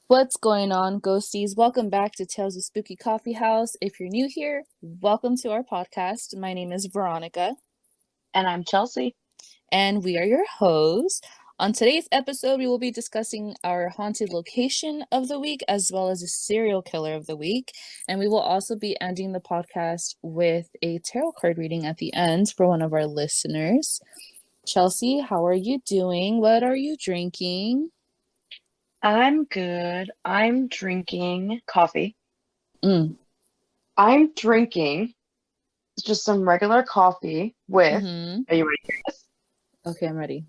What's going on, ghosties? Welcome back to Tales of Spooky Coffee House. If you're new here, welcome to our podcast. My name is Veronica, And I'm Chelsea. and we are your hosts. On today's episode, we will be discussing our haunted location of the week as well as a serial killer of the week. And we will also be ending the podcast with a tarot card reading at the end for one of our listeners. Chelsea, how are you doing? What are you drinking? I'm good. I'm drinking coffee. Mm. I'm drinking just some regular coffee with, Mm-hmm. are you ready for this? Okay, I'm ready.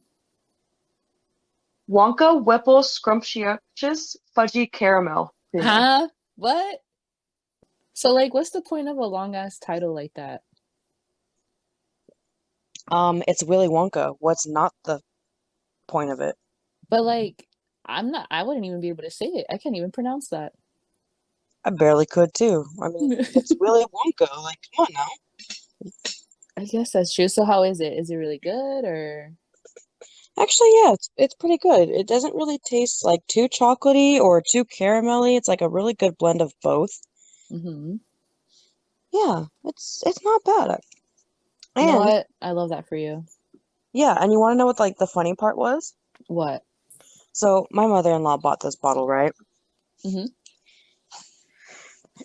Wonka Whipple Scrumptious Fudgy Caramel Creamer. Huh? What? So, like, what's the point of a long ass title like that? It's Willy Wonka. What's not the point of it? But, like, I wouldn't even be able to say it. I can't even pronounce that. I barely could too. I mean, it's Willy Wonka. Like, come on now. I guess that's true. So, how is it? Is it really good or? Actually, yeah, it's pretty good. It doesn't really taste like too chocolatey or too caramelly. It's like a really good blend of both. Mm-hmm. Yeah, it's not bad. You know And what? I love that for you. yeah, and you want to know what like the funny part was? What? So my mother-in-law bought this bottle, right? Mm-hmm.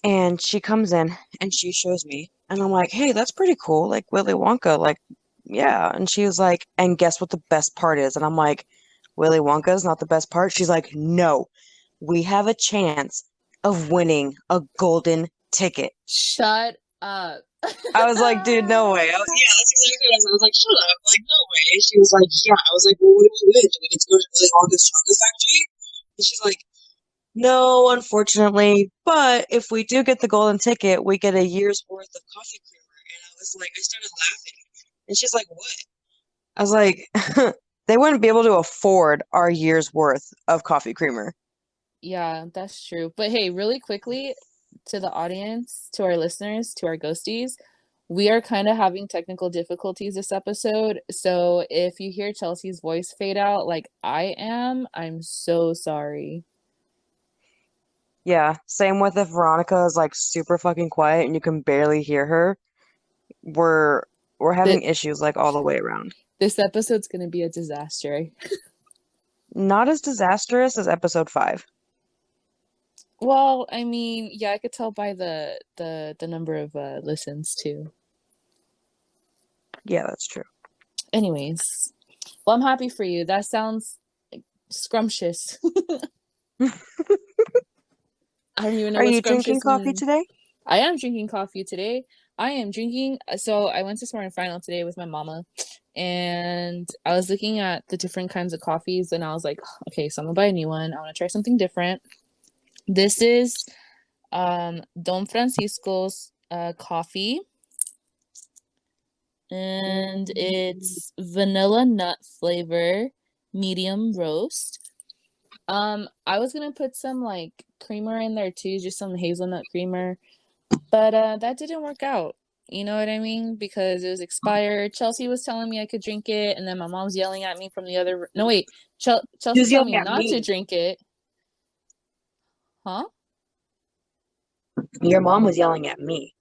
And she comes in and she shows me, and I'm like, hey, that's pretty cool. Like Willy Wonka, like, yeah. And she was like, and guess what the best part is? And I'm like, Willy Wonka is not the best part. She's like, no, we have a chance of winning a golden ticket. Shut up. I was like, dude, no way. Yeah, that's exactly what I was. I was like, shut up. Like, no way. She was like, yeah. I was like, well, what do we win? Do we get to go to Willy Wonka's chocolate factory? And she's like, no, unfortunately. But if we do get the golden ticket, we get a year's worth of coffee creamer. And I was like, I started laughing. And she's like, what? I was like, they wouldn't be able to afford our year's worth of coffee creamer. Yeah, that's true. But hey, really quickly to the audience, to our listeners, to our ghosties, we are kind of having technical difficulties this episode. So if you hear Chelsea's voice fade out like I am, I'm so sorry. Yeah, same with if Veronica is like super fucking quiet and you can barely hear her. We're we're That having issues like all the way around. this episode's gonna be a disaster. Not as disastrous as episode 5. Well, I mean, yeah, I could tell by the number of listens too. Yeah, that's true. Anyways, well, I'm happy for you. That sounds like scrumptious. I don't even know Are what you drinking scrumptious coffee means. today? I am drinking coffee today. I am drinking. So I went to Smart and Final today with my mama, and I was looking at the different kinds of coffees, and I was like, okay, so I'm gonna buy a new one. I want to try something different. This is Don Francisco's coffee, and it's vanilla nut flavor, medium roast. I was gonna put some like creamer in there too, just some hazelnut creamer. But that didn't work out. You know what I mean? Because it was expired. Chelsea was telling me I could drink it, and then my mom's yelling at me from the other. No, wait. Chelsea's She's telling yelling me at not to me. drink it. Huh? Your mom was yelling at me.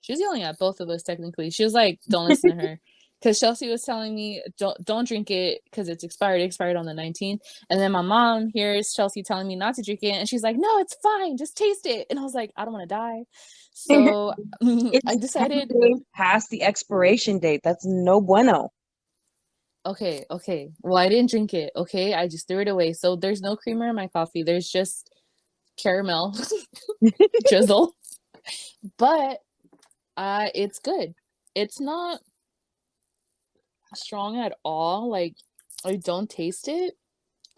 She was yelling at both of us technically. She was like, "Don't listen to her," because Chelsea was telling me, "Don't drink it because it's expired. It expired on the 19th." And then my mom hears Chelsea telling me not to drink it, and she's like, "No, it's fine. Just taste it." And I was like, "I don't want to die," so I It's 10 decided. days past the expiration date. That's no bueno. Okay. Well, I didn't drink it. Okay, I just threw it away. So there's no creamer in my coffee. There's just caramel drizzle, but it's good. It's not strong at all. Like I don't taste it.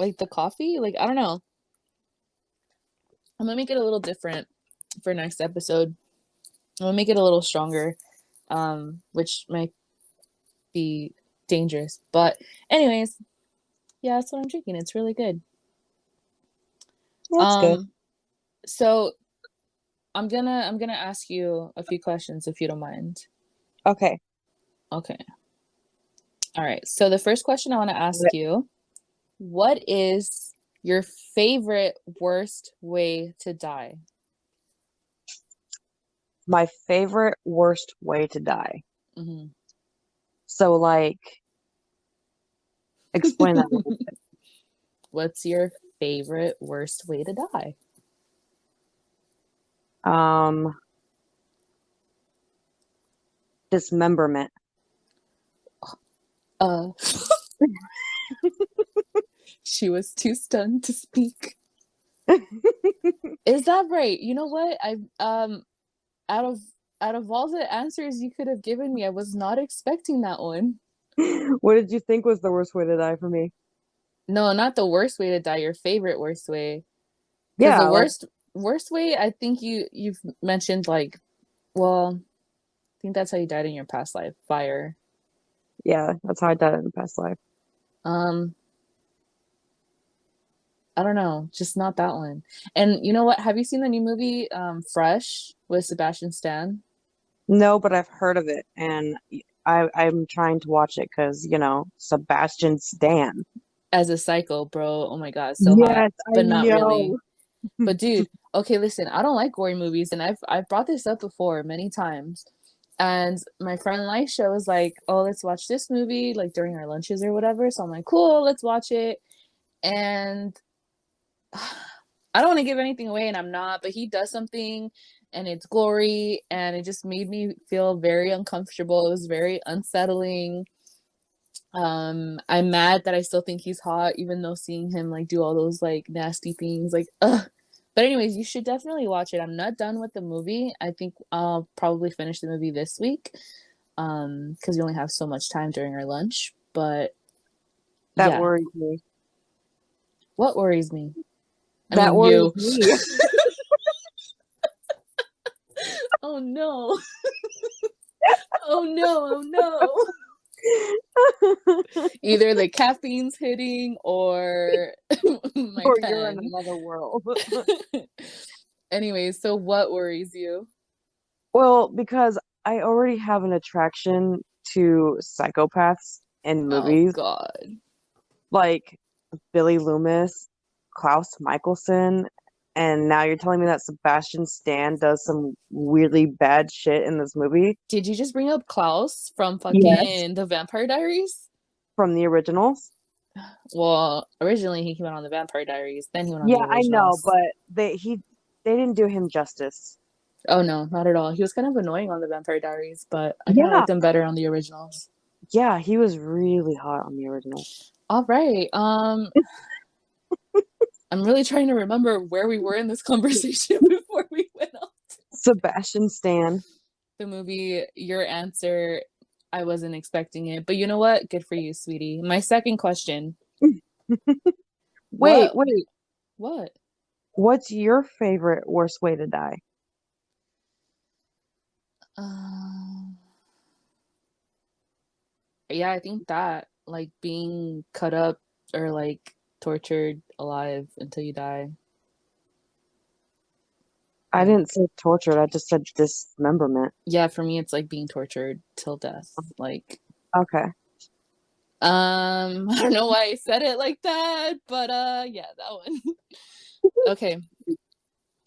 Like the coffee. Like I don't know. I'm gonna make it a little different for next episode. I'm gonna make it a little stronger, which might be dangerous. But anyways, yeah, that's what I'm drinking. It's really good. That's good. So I'm gonna ask you a few questions if you don't mind. Okay. Okay. All right. So the first question I want to ask you, what is Your favorite worst way to die. My favorite worst way to die. Mm-hmm. So, like, explain that a little bit. What's your favorite worst way to die? Dismemberment. She was too stunned to speak. Is that right? You know what? I out of all the answers you could have given me, I was not expecting that one. What did you think was the worst way to die for me? No, not the worst way to die, your favorite worst way. Because Yeah, the like, worst way, I think you've mentioned like, well, I think that's how you died in your past life, fire. yeah, that's how I died in the past life. I don't know, just not that one. And you know what? Have you seen the new movie Fresh with Sebastian Stan? No, but I've heard of it, and I'm trying to watch it because, Sebastian Stan. As a psycho, bro. Oh my god, so hot. Yes, I But not really. know. But dude, okay, listen, I don't like gory movies, and I've brought this up before many times. And my friend Lisha was like, "Oh, let's watch this movie like during our lunches or whatever." So I'm like, "Cool, let's watch it." And I don't want to give anything away, and I'm not, but he does something and it's gory, and it just made me feel very uncomfortable. It was very unsettling. I'm mad that I still think he's hot, even though seeing him like do all those like nasty things, like ugh. But anyways, you should definitely watch it. I'm not done with the movie. I think I'll probably finish the movie this week. Because we only have so much time during our lunch. But That yeah. worries me. What worries me? That worries me. Oh no. Oh no, oh no. Either the caffeine's hitting or my Or pen. you're in another world. Anyways, so what worries you? Well, because I already have an attraction to psychopaths in Oh movies, god. like Billy Loomis, Klaus Michelson, and now you're telling me that Sebastian Stan does some weirdly bad shit in this movie? Did you just bring up Klaus from Yes. fucking The Vampire Diaries? From the originals? Well, originally he went on The Vampire Diaries, then he went on Yeah, the I know, originals. but they didn't do him justice. Oh no, not at all. He was kind of annoying on The Vampire Diaries, but I kind of Yeah. liked him better on the originals. Yeah, he was really hot on the original. All right. I'm really trying to remember where we were in this conversation before we went on. Sebastian Stan. The movie, your answer, I wasn't expecting it. But you know what? Good for you, sweetie. My second question. Wait. What? What's your favorite worst way to die? Yeah, I think that, like, being cut up or like tortured alive until you die. I didn't say tortured, I just said dismemberment. Yeah, for me it's like being tortured till death. Like, Okay. I don't know why I said it like that, but yeah, that one. Okay.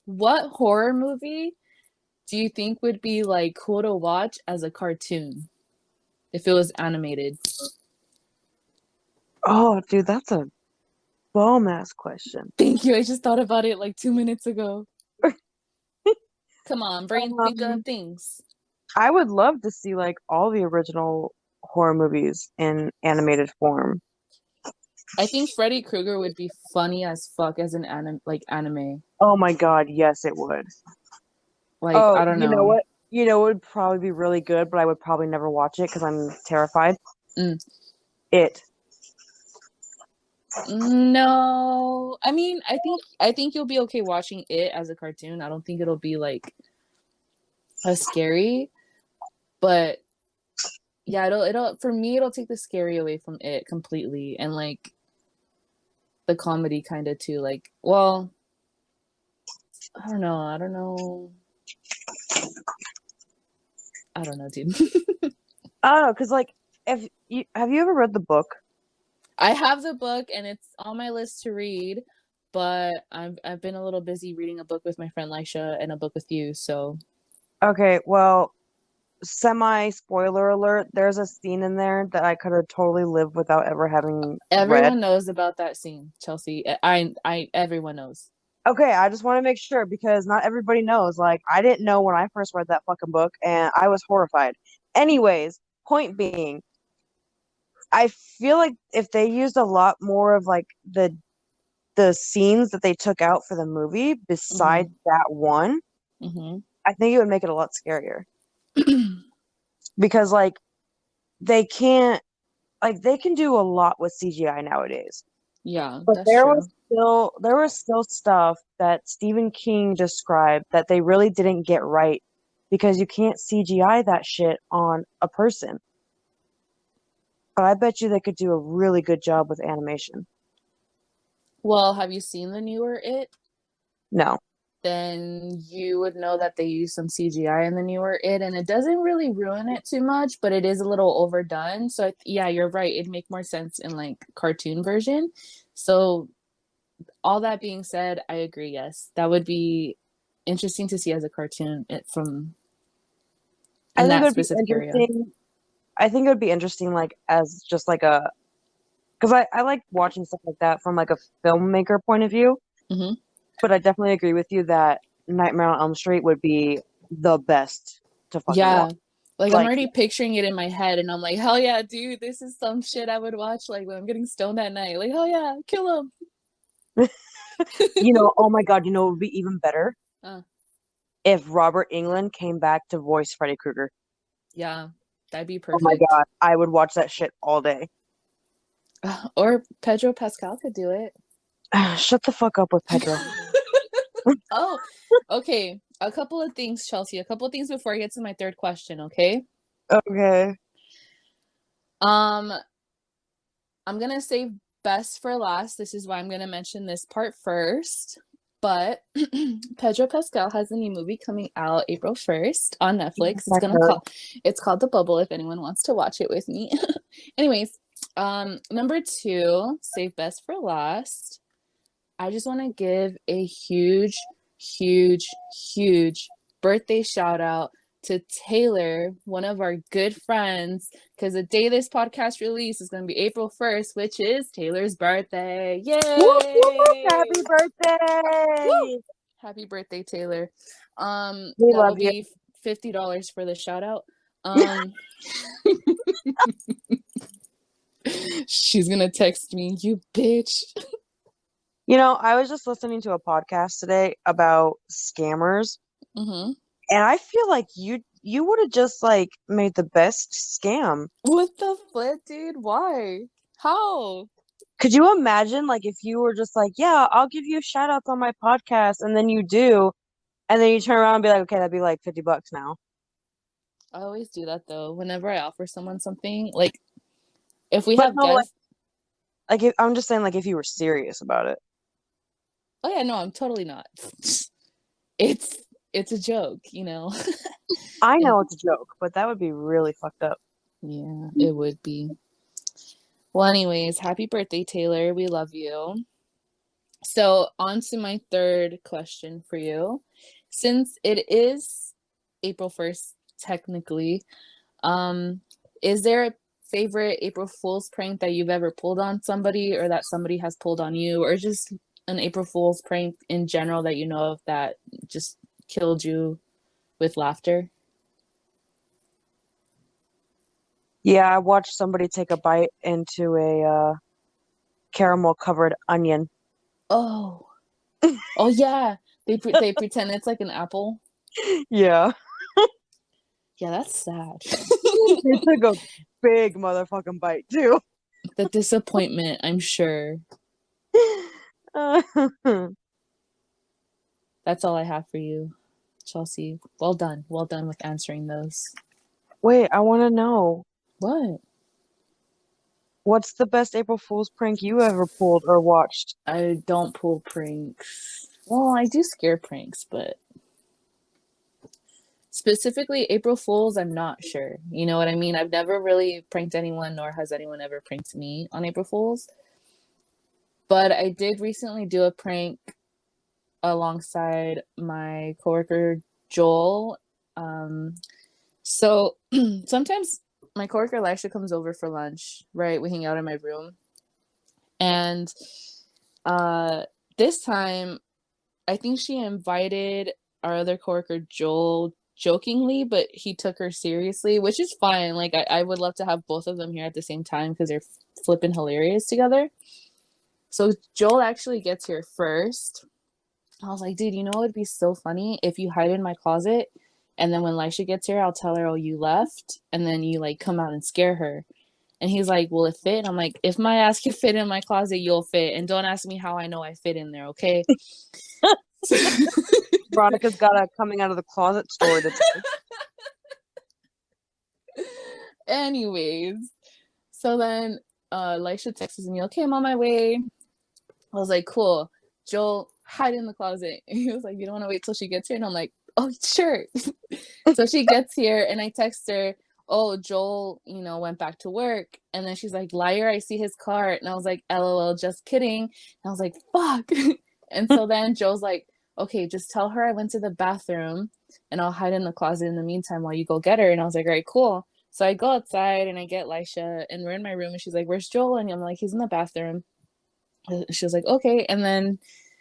What horror movie do you think would be like cool to watch as a cartoon if it was animated? Oh, dude, that's a bomb ass question. Thank you. I just thought about it like 2 minutes ago. Come on, brain, think of things. I would love to see like all the original horror movies in animated form. I think Freddy Krueger would be funny as fuck as an anime. Oh my god, yes, it would. Like, Oh, I don't know. You know what? You know, it would probably be really good, but I would probably never watch it because I'm terrified. It. No, I mean, I think you'll be okay watching it as a cartoon. I don't think it'll be like as scary, but yeah, it'll for me it'll take the scary away from it completely, and like the comedy kind of too. Like, well, I don't know, dude. I don't know, because like, have you ever read the book? I have the book and it's on my list to read, but I've been a little busy reading a book with my friend Lisha and a book with you, so Okay, well, semi-spoiler alert, there's a scene in there that I could have totally lived without ever having read. everyone knows about that scene, Chelsea. Everyone knows. Okay, I just want to make sure because not everybody knows. Like, I didn't know when I first read that fucking book and I was horrified. Anyways, point being, I feel like if they used a lot more of like the scenes that they took out for the movie besides Mm-hmm. that one, Mm-hmm. I think it would make it a lot scarier. Because like they can't like they can do a lot with CGI nowadays. Yeah, But that's true. there was still stuff that Stephen King described that they really didn't get right because you can't CGI that shit on a person. But I bet you they could do a really good job with animation. Well, have you seen the newer It? No. Then you would know that they use some CGI in the newer It, and it doesn't really ruin it too much, but it is a little overdone. So yeah, you're right. It'd make more sense in like cartoon version. So all that being said, I agree. Yes, that would be interesting to see as a cartoon from I in think it that would be specific area. interesting. I think it would be interesting like as just like a because I like watching stuff like that from like a filmmaker point of view. Hmm. But I definitely agree with you that Nightmare on Elm Street would be the best to fucking Yeah. watch. Like I'm Like, already picturing it in my head, and I'm like, hell yeah, dude, this is some shit I would watch like when I'm getting stoned at night. Like, hell yeah, kill him. oh my God, it would be even better Uh, if Robert Englund came back to voice Freddy Krueger. yeah, that'd be Oh my perfect. God, I would watch that shit all day. Or Pedro Pascal could do it. Shut the fuck up with Pedro. Oh, okay. A couple of things, Chelsea. A couple of things before I get to my third question, okay? Okay. Um, I'm gonna save best for last. This is why I'm gonna mention this part first. But Pedro Pascal has a new movie coming out April 1st on Netflix. I heard. It's called The Bubble if anyone wants to watch it with me. Anyways, number 2, save best for last. I just want to give a huge, huge, huge birthday shout out to Taylor, one of our good friends, because the day this podcast release is going to be April 1st, which is Taylor's birthday. Yay! Whoop, whoop, happy birthday! Woo! Happy birthday, Taylor. We That'll love you. be $50 for the shout out. She's gonna text me, you bitch. I was just listening to a podcast today about scammers, Mm-hmm. and I feel like you would have just like made the best scam. What the flip, dude? Why? How? Could you imagine like if you were just like, yeah, I'll give you shout outs on my podcast, and then you do, and then you turn around and be like, okay, that'd be like $50 now. I always do that though. Whenever I offer someone something, like if we But have no, guests. I'm just saying like if you were serious about it. Oh yeah, no, I'm totally not. It's a joke, I And know it's a joke, but that would be really fucked up. yeah, it would be. Well, anyways, happy birthday, Taylor. We love you. So, on to my third question for you. Since it is April 1st, technically, is there a favorite April Fool's prank that you've ever pulled on somebody or that somebody has pulled on you, or just an April Fool's prank in general that you know of that just killed you with laughter? Yeah, I watched somebody take a bite into a caramel covered onion. Oh, oh yeah. They pretend it's like an apple. Yeah. Yeah, that's sad. They took a big motherfucking bite too. The disappointment, I'm sure. That's all I have for you, Chelsea. Well done. Well done with answering those. Wait, I want to know. What? What's the best April Fool's prank you ever pulled or watched? I don't pull pranks. Well, I do scare pranks, but specifically April Fools, I'm not sure. You know what I mean? I've never really pranked anyone, nor has anyone ever pranked me on April Fools. But I did recently do a prank alongside my coworker Joel. So sometimes my coworker Elisha comes over for lunch, right? We hang out in my room. And this time I think she invited our other coworker Joel jokingly, but he took her seriously, which is fine. Like I would love to have both of them here at the same time because they're flipping hilarious together. So Joel actually gets here first. I was like, dude, you know what would be so funny if you hide in my closet, and then when Lisha gets here, I'll tell her, oh, you left, and then you like come out and scare her. And he's like, will it fit? I'm like, if my ass can fit in my closet, you'll fit. And don't ask me how I know I fit in there, okay? Veronica's got a coming out of the closet story to tell. Anyways, so then Lisha texts me, okay, I'm on my way. I was like, cool. Joel, hide in the closet. And he was like, you don't want to wait till she gets here? And I'm like, oh, sure. So she gets here and I text her, oh, Joel, went back to work. And then she's like, liar, I see his car. And I was like, LOL, just kidding. And I was like, fuck. And so then Joel's like, okay, just tell her I went to the bathroom and I'll hide in the closet in the meantime while you go get her. And I was like, all right, cool. So I go outside and I get Lisha and we're in my room and she's like, where's Joel? And I'm like, he's in the bathroom. She was like, okay. And then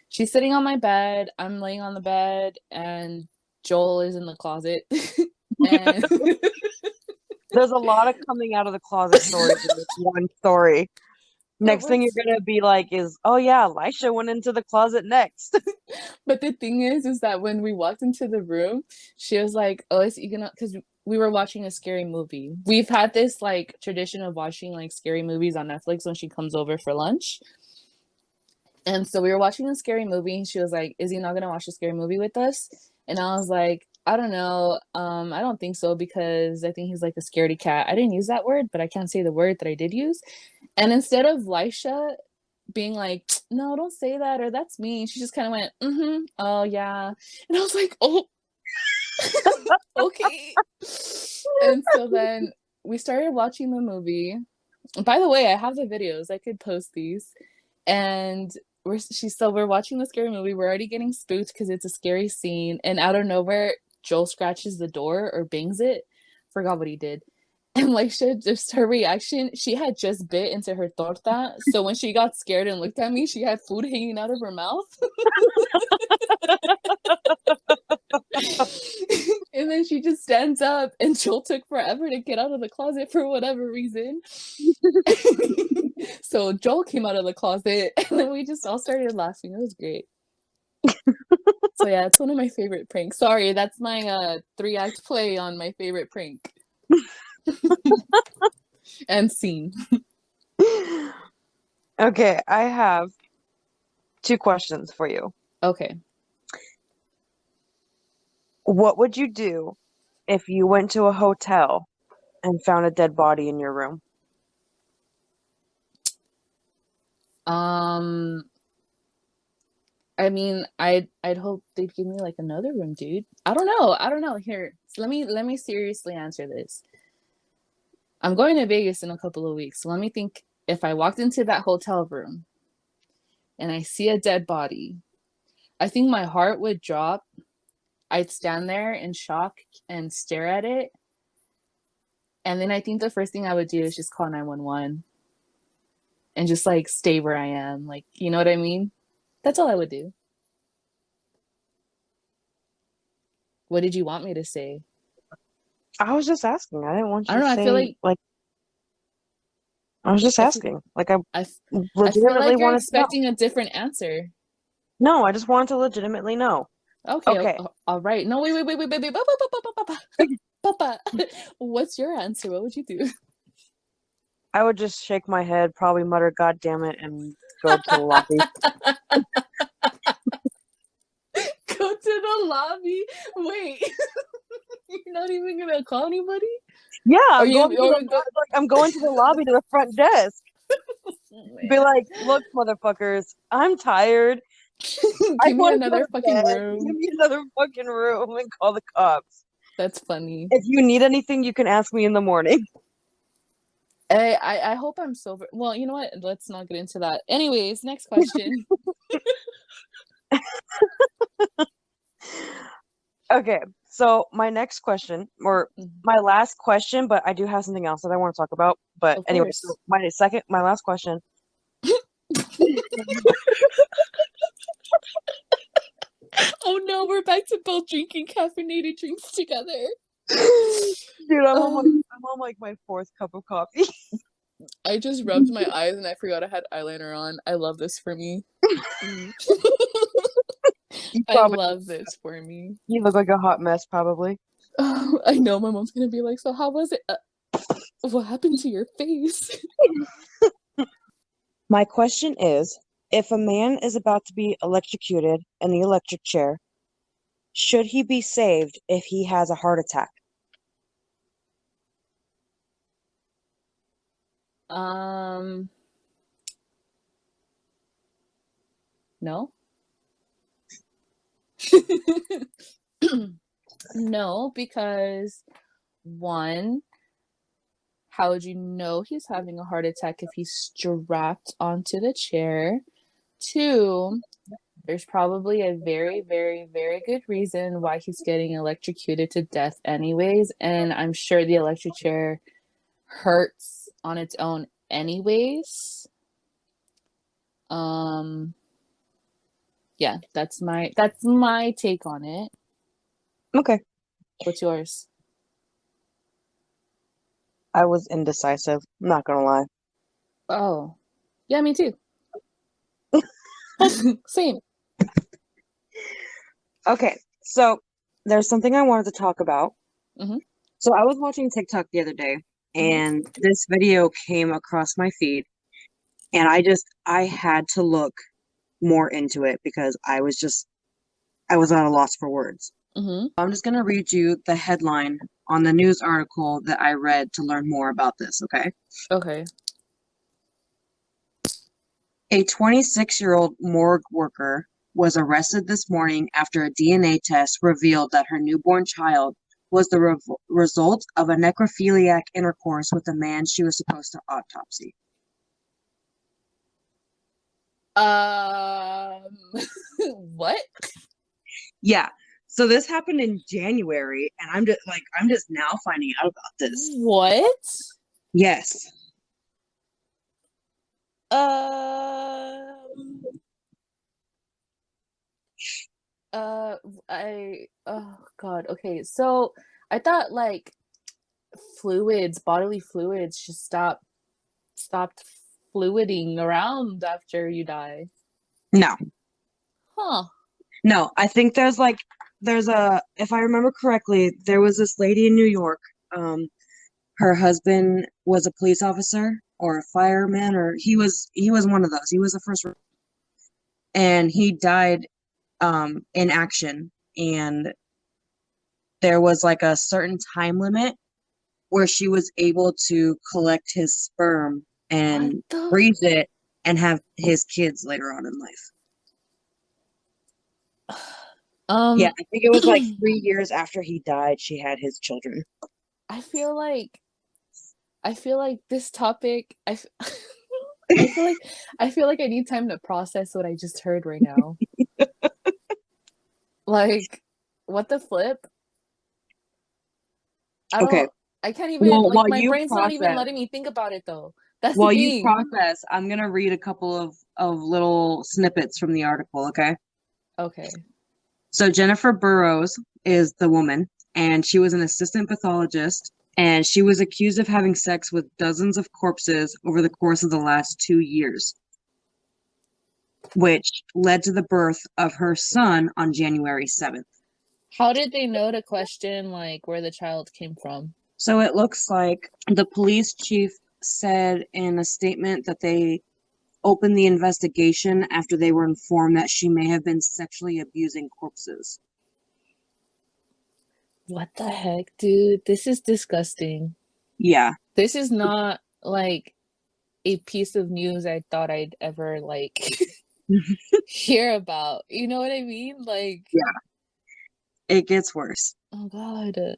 she's sitting on my bed. I'm laying on the bed and Joel is in the closet. And There's a lot of coming out of the closet stories in this one story. Next thing you're gonna be like is, oh yeah, Elisha went into the closet next. But the thing is that when we walked into the room, she was like, oh, is he gonna, because we were watching a scary movie. We've had this like tradition of watching like scary movies on Netflix when she comes over for lunch. And so we were watching a scary movie and she was like, is he not gonna watch a scary movie with us? And I was like, I don't know. I don't think so because I think he's like a scaredy cat. I didn't use that word, but I can't say the word that I did use. And instead of Lisha being like, no, don't say that, or that's me, she just kind of went, oh yeah. And I was like, oh, okay. And so then we started watching the movie. By the way, I have the videos. I could post these. And we're watching the scary movie. We're already getting spooked because it's a scary scene. And out of nowhere, Joel scratches the door or bangs it. Forgot what he did. And Lisha, just her reaction, she had just bit into her torta. So when she got scared and looked at me, she had food hanging out of her mouth. And then she just stands up and Joel took forever to get out of the closet for whatever reason. So Joel came out of the closet and then we just all started laughing. It was great. So yeah, it's one of my favorite pranks. Sorry, that's my 3-act play on my favorite prank. And scene. Okay, I have 2 questions for you. Okay. What would you do if you went to a hotel and found a dead body in your room? I mean, I'd hope they'd give me like another room, dude. I don't know. Here, so let me seriously answer this. I'm going to Vegas in a couple of weeks. So let me think. If I walked into that hotel room and I see a dead body, I think my heart would drop. I'd stand there in shock and stare at it. And then I think the first thing I would do is just call 911 and just like stay where I am. Like, you know what I mean? That's all I would do. What did you want me to say? I was just asking. I didn't want you I don't know. to I feel say like I was just asking. Like I I feel legitimately like you're wanted to know. expecting a different answer. No, I just wanted to legitimately know. Okay. All right. No, wait. Papa. What's your answer? What would you do? I would just shake my head, probably mutter "God damn it," and go to the lobby. Go to the lobby. Wait. You're not even gonna call anybody? Yeah, I'm going to the lobby to the front desk. Be like, look, motherfuckers, I'm tired. Give me another fucking room. Give me another fucking room and call the cops. That's funny. If you need anything, you can ask me in the morning. I hope I'm sober. Well, you know what? Let's not get into that. Anyways, next question. Okay, so my next question, or my last question, but I do have something else that I want to talk about. But Of anyway, course. so my last question. Oh no, we're back to both drinking caffeinated drinks together. Dude, I'm on like my fourth cup of coffee. I just rubbed my eyes and I forgot I had eyeliner on. I love this for me. I love this for me. You look like a hot mess, probably. Oh, I know my mom's gonna be like, so how was it? What happened to your face? My question is, if a man is about to be electrocuted in the electric chair, should he be saved if he has a heart attack? No. No, because one, how would you know he's having a heart attack if he's strapped onto the chair? Two, there's probably a very, very, very good reason why he's getting electrocuted to death anyways, and I'm sure the electric chair hurts on its own anyways. Yeah, that's my take on it. Okay. What's yours? I was indecisive, I'm not gonna lie. Oh, yeah, me too. Same. Okay, so there's something I wanted to talk about. Mm-hmm. So I was watching TikTok the other day, and this video came across my feed, and I had to look more into it because I was at a loss for words. Mm-hmm. I'm just gonna read you the headline on the news article that I read to learn more about this, okay? Okay. A 26-year-old morgue worker was arrested this morning after a DNA test revealed that her newborn child was the result of a necrophiliac intercourse with a man she was supposed to autopsy. What? Yeah. So this happened in January, and I'm just now finding out about this. What? Yes. Oh God. Okay. So I thought like bodily fluids just stopped fluiding around after you die. No. Huh. No, I think there's if I remember correctly, there was this lady in New York. Her husband was a police officer or a fireman, or he was one of those. He was the first, and he died in action. And there was like a certain time limit where she was able to collect his sperm and freeze it and have his kids later on in life. Yeah, I think it was like 3 years after he died, she had his children. I feel like this topic, I feel like I need time to process what I just heard right now. Like, what the flip? Okay. I can't even, Well, like, my brain's not even letting me think about it, though. That's the While you thing. process, I'm gonna read a couple of little snippets from the article, okay? Okay. So Jennifer Burrows is the woman, and she was an assistant pathologist, and she was accused of having sex with dozens of corpses over the course of the last 2 years, which led to the birth of her son on January 7th. How did they know to question, like, where the child came from? So it looks like the police chief said in a statement that they opened the investigation after they were informed that she may have been sexually abusing corpses. What the heck, dude? This is disgusting. Yeah. This is not, like, a piece of news I thought I'd ever, like, hear about. You know what I mean? Like, yeah. It gets worse. Oh God.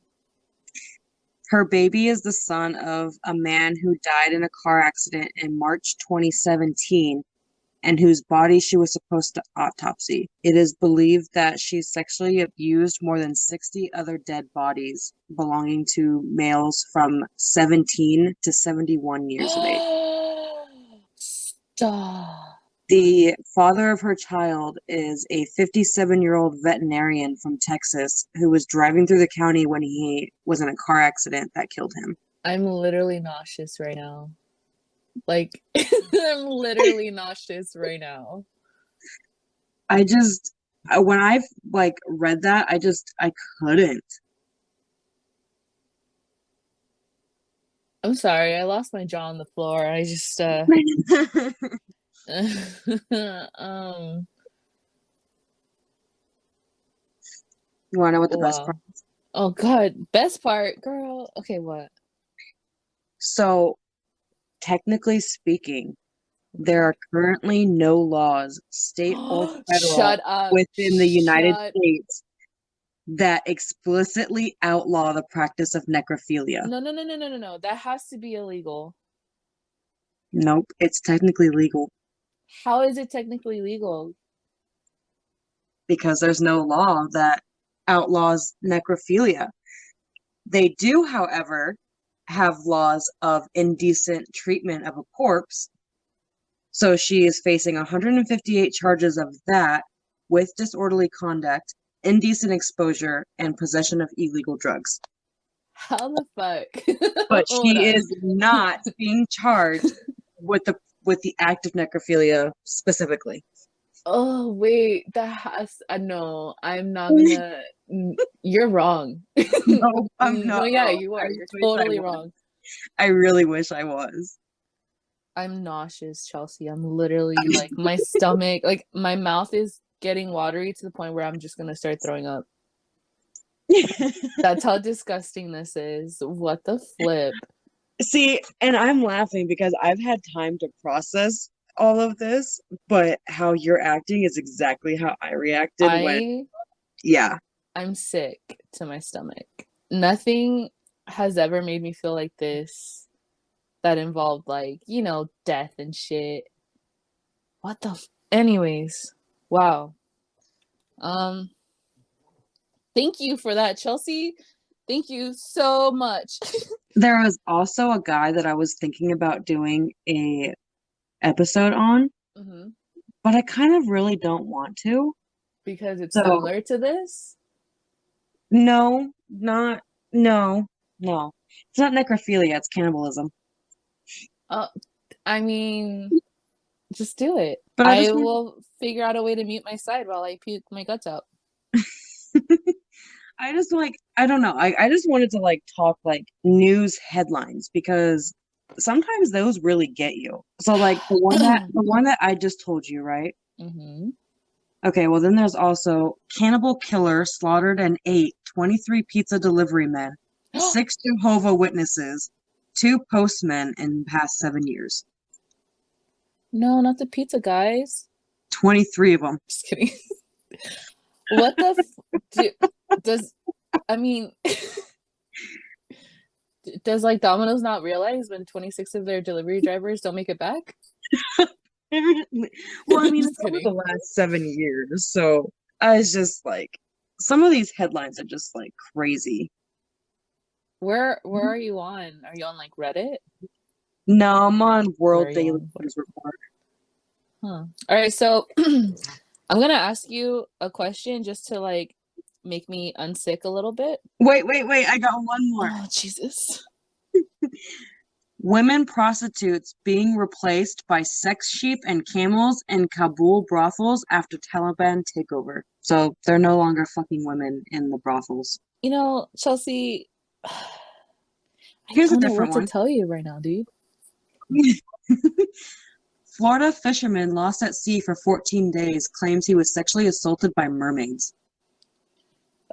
Her baby is the son of a man who died in a car accident in March 2017 and whose body she was supposed to autopsy. It is believed that she sexually abused more than 60 other dead bodies belonging to males from 17 to 71 years of age. Stop. The father of her child is a 57-year-old veterinarian from Texas who was driving through the county when he was in a car accident that killed him. I'm literally nauseous right now. Like, I'm literally nauseous right now. When I've like read that, I couldn't. I'm sorry, I lost my jaw on the floor. I just You want to know what the best wow. part is? Oh God, best part, girl. Okay, what? So, technically speaking, there are currently no laws, state or federal, Shut up. within the United Shut- States that explicitly outlaw the practice of necrophilia. No. That has to be illegal. Nope, it's technically legal How is it technically legal? because there's no law that outlaws necrophilia. They do, however, have laws of indecent treatment of a corpse. So she is facing 158 charges of that with disorderly conduct, indecent exposure, and possession of illegal drugs. How the fuck? But Hold she on. is not being charged with the act of necrophilia specifically. Oh wait, that has no. I'm not gonna. You're wrong. No, I'm No, not yeah, wrong. you I are. You're wish I totally was. wrong. I really wish I was. I'm nauseous, Chelsea. I'm literally like my stomach, like my mouth is getting watery to the point where I'm just gonna start throwing up. That's how disgusting this is. What the flip? See, and I'm laughing because I've had time to process all of this, but how you're acting is exactly how I reacted when, yeah. I'm sick to my stomach. Nothing has ever made me feel like this that involved like, death and shit. What the anyways. Wow. Thank you for that, Chelsea. Thank you so much. There was also a guy that I was thinking about doing a episode on, but I kind of really don't want to. Because it's similar to this? No. It's not necrophilia, it's cannibalism. I mean, just do it. But I will figure out a way to mute my side while I puke my guts out. I don't know. I just wanted to like talk like news headlines because sometimes those really get you. So like the one that I just told you, right? Mm-hmm. Okay, well then there's also cannibal killer slaughtered and ate 23 pizza delivery men, 6 Jehovah Witnesses, 2 postmen in the past 7 years. No, not the pizza guys. 23 of them. Just kidding. What the does like Domino's not realize when 26 of their delivery drivers don't make it back? Well, I mean, it's over the last 7 years, so I was just like, some of these headlines are just like crazy. Where are you on? Are you on like Reddit? No, I'm on World Daily News Report. Huh. All right, so I'm gonna ask you a question just to like make me unsick a little bit. Wait, I got one more. Oh, Jesus. Women prostitutes being replaced by sex sheep and camels in Kabul brothels after Taliban takeover. So they're no longer fucking women in the brothels. Chelsea, Here's I a don't know different what one. to tell you right now, dude. Florida fisherman lost at sea for 14 days claims he was sexually assaulted by mermaids.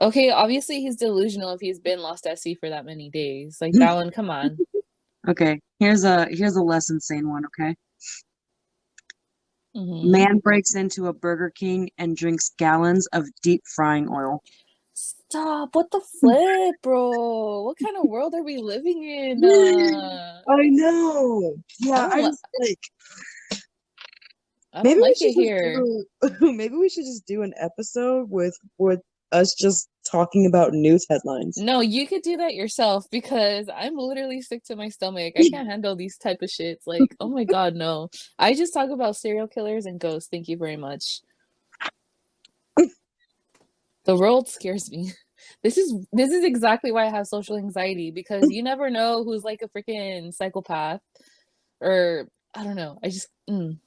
Okay, obviously he's delusional if he's been lost at sea for that many days. Like that one, come on. Okay, here's a less insane one, okay? Mm-hmm. Man breaks into a Burger King and drinks gallons of deep frying oil. Stop. What the flip, bro? What kind of world are we living in? I know. Yeah, I I don't, just like I don't maybe we like should it here. just do maybe we should just do an episode with us just talking about news headlines. No, you could do that yourself because I'm literally sick to my stomach. I can't handle these type of shits. Like, oh my God, no. I just talk about serial killers and ghosts. Thank you very much. The world scares me. This is exactly why I have social anxiety because you never know who's like a freaking psychopath or I don't know. You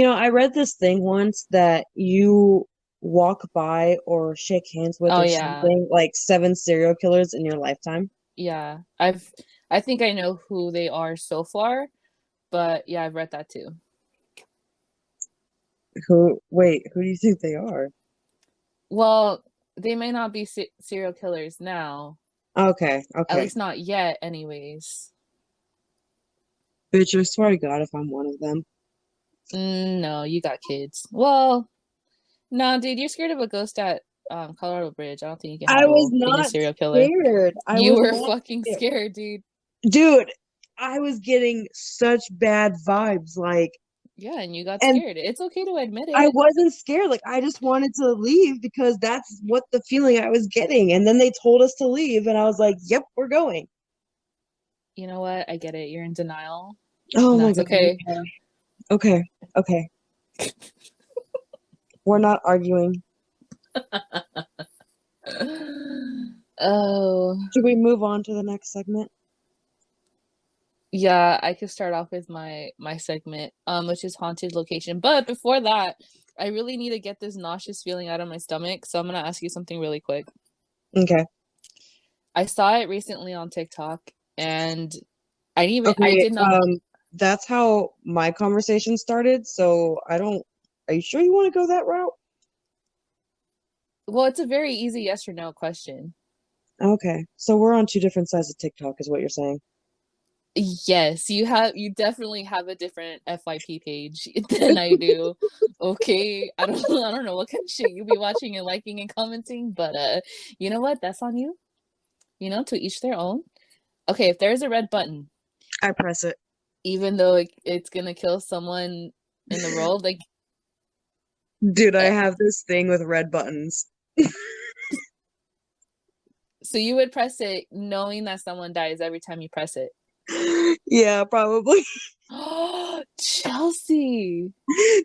know, I read this thing once that you walk by or shake hands with Oh or yeah. something like 7 serial killers in your lifetime. Yeah. I think I know who they are so far, but yeah, I've read that too. Who do you think they are? Well, they may not be serial killers now. Okay, At okay. least not yet, anyways. Bitch, I swear to God if I'm one of them. No, you got kids. Well, no, dude, you're scared of a ghost at Colorado Bridge. I don't think you can I was handle being a not serial killer. scared. I You was were not fucking scared. scared, dude. Dude, I was getting such bad vibes, like, Yeah, and you got and scared. It's okay to admit I it. wasn't scared. Like, I just wanted to leave because that's what the feeling I was getting. And then they told us to leave, and I was like, yep, we're going. You know what? I get it. You're in denial, Oh and my that's God. okay. Okay. Okay. We're not arguing. Oh, Should we move on to the next segment? yeah, I could start off with my segment, which is haunted location. But before that, I really need to get this nauseous feeling out of my stomach. So I'm gonna ask you something really quick. Okay. I saw it recently on TikTok, and I Okay. did not. That's how my conversation started. So I don't. Are you sure you want to go that route? Well, it's a very easy yes or no question. Okay. So we're on two different sides of TikTok, is what you're saying. Yes, you definitely have a different FYP page than I do. Okay. I don't know what kind of shit you be watching and liking and commenting, but you know what? That's on you. You know, to each their own. Okay, if there's a red button, I press it. even though it's gonna kill someone in the world, like Dude, I eh, have this thing with red buttons. so you would press it knowing that someone dies every time you press it. Yeah, probably. Chelsea.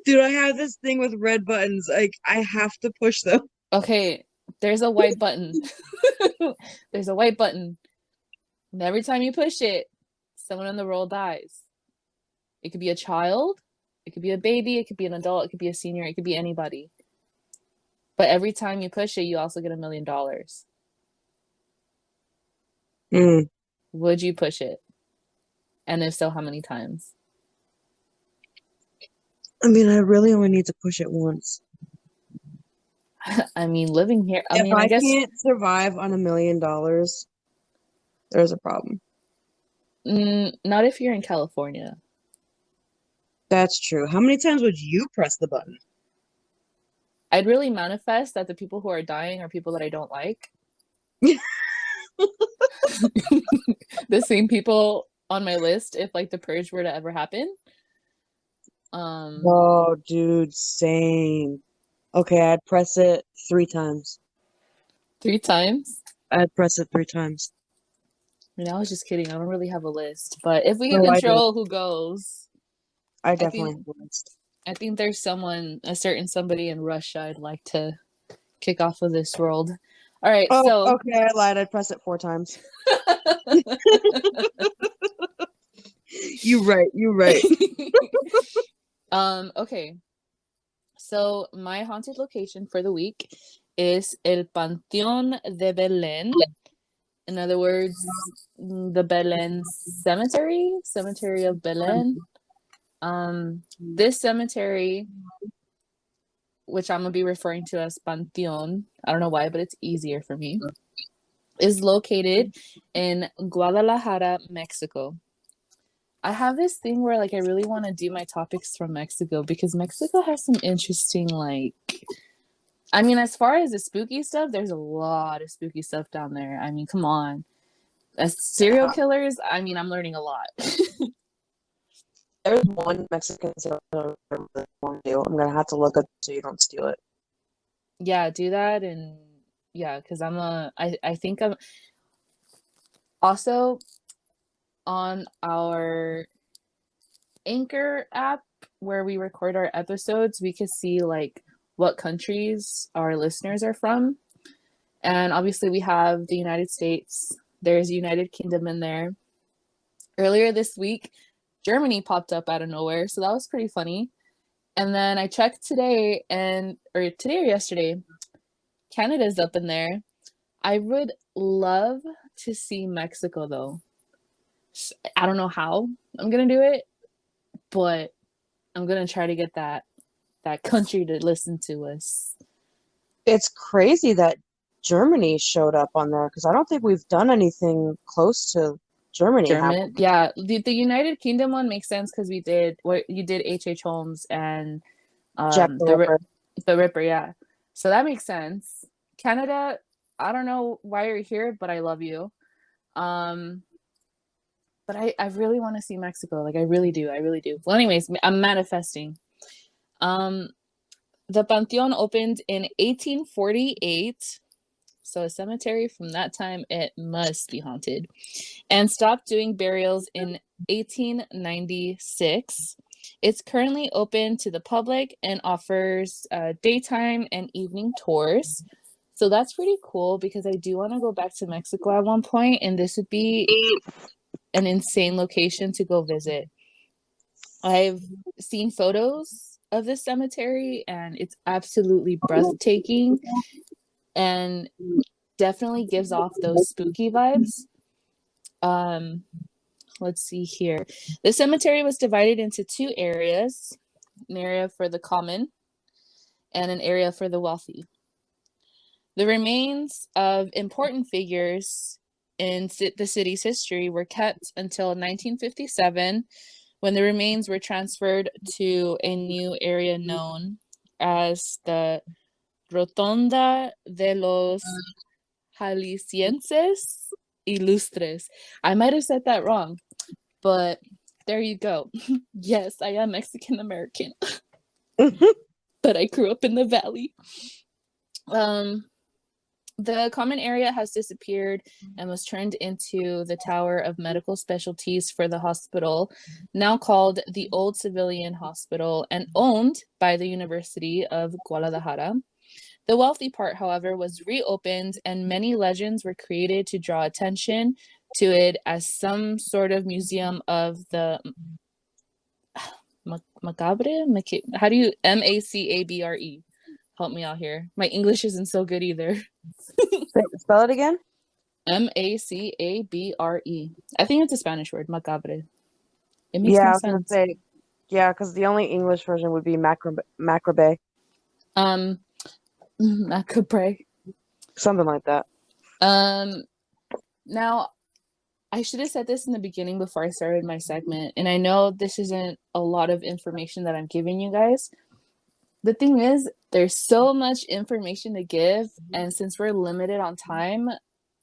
Dude, I have this thing with red buttons. Like, I have to push them. Okay, there's a white button. There's a white button. And every time you push it, someone in the world dies. It could be a child, it could be a baby, it could be an adult, it could be a senior, it could be anybody. But every time you push it, you also get $1 million. Mm. Would you push it? And if so, how many times? I mean, I really only need to push it once. I mean, living here, I If mean, I I guess can't survive on $1 million, there's a problem. not if you're in California. That's true. How many times would you press the button? I'd really manifest that the people who are dying are people that I don't like. The same people on my list if like the purge were to ever happen. Oh, dude, same. Okay, I'd press it 3 times. 3 times. I'd press it 3 times. I mean, I was just kidding. I don't really have a list, but if we can No, I do. control who goes, I I definitely think have a list. I think there's a certain somebody in Russia I'd like to kick off of this world. All right, Oh, so okay, I lied. I'd press it 4 times. You right. You right. Okay. So my haunted location for the week is El Panteón de Belén. In other words, the Belén cemetery of Belén. This cemetery, which I'm gonna be referring to as Panteón, I don't know why, but it's easier for me, is located in Guadalajara, Mexico. I have this thing where like I really want to do my topics from Mexico because Mexico has some interesting like I mean, as far as the spooky stuff, there's a lot of spooky stuff down there. I mean, come on. As serial killers, I mean, I'm learning a lot. There's one Mexican serial killer I really want to do. I'm gonna have to look up so you don't steal it. Yeah, do that. And yeah, because I think I'm also on our Anchor app where we record our episodes, we could see like what countries our listeners are from. And obviously we have the United States. There's United Kingdom in there. Earlier this week, Germany popped up out of nowhere, so that was pretty funny. And then I checked today or yesterday, Canada's up in there. I would love to see Mexico though. I don't know how I'm gonna do it, but I'm gonna try to get that country to listen to us. It's crazy that Germany showed up on there because I don't think we've done anything close to Germany. German, yeah. The United Kingdom one makes sense because you did H.H. Holmes and Jack the Ripper. The Ripper, yeah. So that makes sense. Canada, I don't know why you're here, but I love you. But I really want to see Mexico. Like, I really do. Well, anyways, I'm manifesting. The Panteón opened in 1848. So a cemetery from that time, it must be haunted. And stopped doing burials in 1896. It's currently open to the public and offers daytime and evening tours. So that's pretty cool because I do want to go back to Mexico at one point, and this would be an insane location to go visit. I've seen photos of this cemetery and it's absolutely breathtaking and definitely gives off those spooky vibes. Let's see here. The cemetery was divided into two areas, an area for the common and an area for the wealthy. The remains of important figures in the city's history were kept until 1957, when the remains were transferred to a new area known as the Rotonda de los Jaliscienses Ilustres. I might have said that wrong, but there you go. Yes, I am Mexican American, but I grew up in the valley. The common area has disappeared and was turned into the Tower of Medical Specialties for the hospital, now called the Old Civilian Hospital and owned by the University of Guadalajara. The wealthy part, however, was reopened and many legends were created to draw attention to it as some sort of museum of the macabre? How do you Macabre? Help me out here. My English isn't so good either. Spell it again. Macabre. I think it's a Spanish word, macabre. It makes Yeah, no I was gonna sense. say, yeah, because the only English version would be macabre, Macabre. something like that. Now, I should have said this in the beginning before I started my segment, and I know this isn't a lot of information that I'm giving you guys. The thing is, there's so much information to give, and since we're limited on time,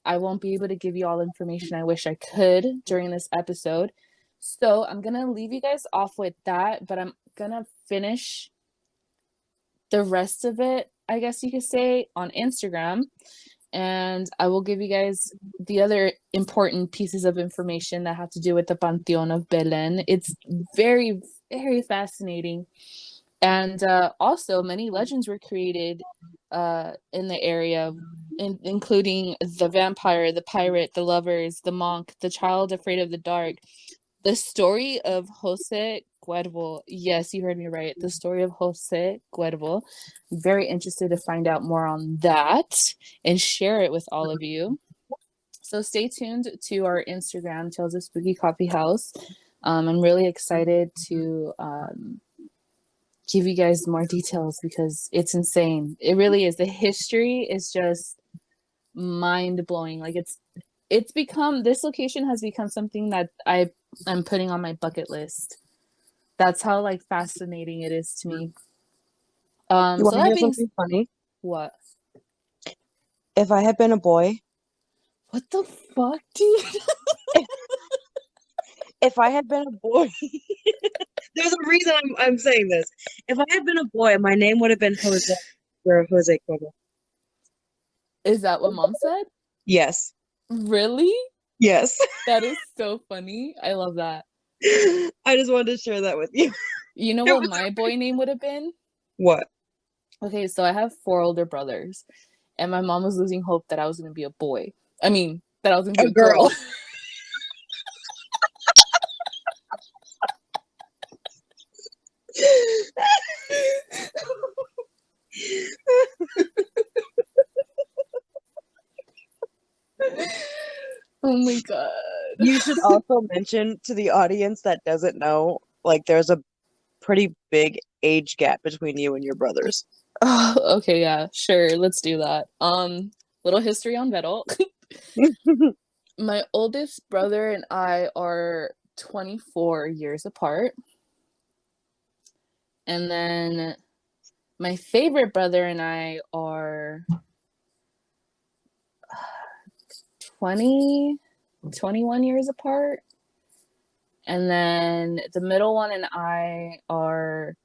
I won't be able to give you all the information I wish I could during this episode. So I'm going to leave you guys off with that, but I'm going to finish the rest of it, I guess you could say, on Instagram. And I will give you guys the other important pieces of information that have to do with the Panteón of Belén. It's very, very fascinating. And also, many legends were created in the area, including the vampire, the pirate, the lovers, the monk, the child afraid of the dark. The story of Jose Cuervo. Yes, you heard me right. The story of Jose Cuervo. I'm very interested to find out more on that and share it with all of you. So stay tuned to our Instagram, Tales of Spooky Coffee House. I'm really excited to give you guys more details because it's insane. It really is. The history is just mind-blowing. Like it's become, this location has become something that I'm putting on my bucket list. That's how like fascinating it is to me. You want So to that hear being something funny? What? If I had been a boy, What the fuck, dude? if I had been a boy, there's a reason I'm saying this. If I had been a boy, my name would have been Jose or Jose Cuervo. Is that what mom said? Yes. Really? Yes. That is so funny. I love that. I just wanted to share that with you. You know what my boy name would have been? What? Okay, so I have 4 older brothers, and my mom was losing hope that I was gonna be a boy. I mean, that I was gonna be a girl. Oh my god. You should also mention to the audience that doesn't know, like, there's a pretty big age gap between you and your brothers. Oh, okay, yeah, sure. Let's do that. Little history on Vettel. My oldest brother and I are 24 years apart. And then my favorite brother and I are 21 years apart. And then the middle one and I are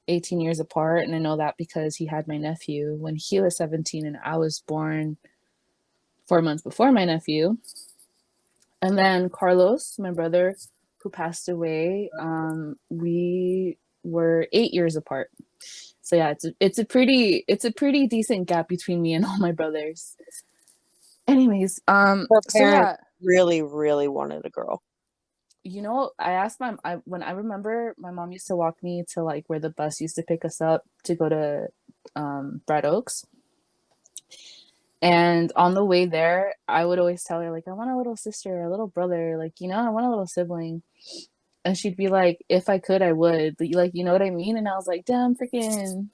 18 years apart. And I know that because he had my nephew when he was 17 and I was born 4 months before my nephew. And then Carlos, my brother who passed away, we were 8 years apart. So yeah, it's a pretty decent gap between me and all my brothers. Anyways, Her so parents yeah, really, really wanted a girl. you know, I asked when I remember my mom used to walk me to like where the bus used to pick us up to go to Brad Oaks. And on the way there, I would always tell her like, I want a little sister, a little brother, like, you know, I want a little sibling. And she'd be like, if I could, I would. Like, you know what I mean? And I was like, damn, freaking.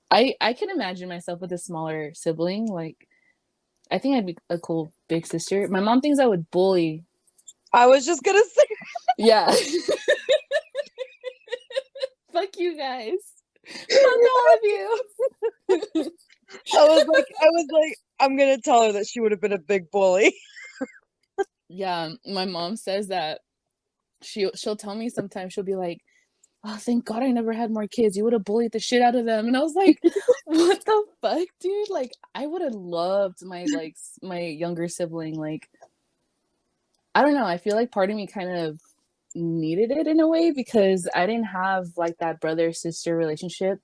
I can imagine myself with a smaller sibling. Like, I think I'd be a cool big sister. My mom thinks I would bully. I was just gonna say, Yeah. Fuck you guys. Fuck all of you. I was like, I'm gonna tell her that she would have been a big bully. Yeah, my mom says that she'll tell me sometimes, she'll be like, oh, thank God I never had more kids. You would have bullied the shit out of them. And I was like, what the fuck, dude? Like, I would have loved my younger sibling. Like, I don't know. I feel like part of me kind of needed it in a way because I didn't have like that brother-sister relationship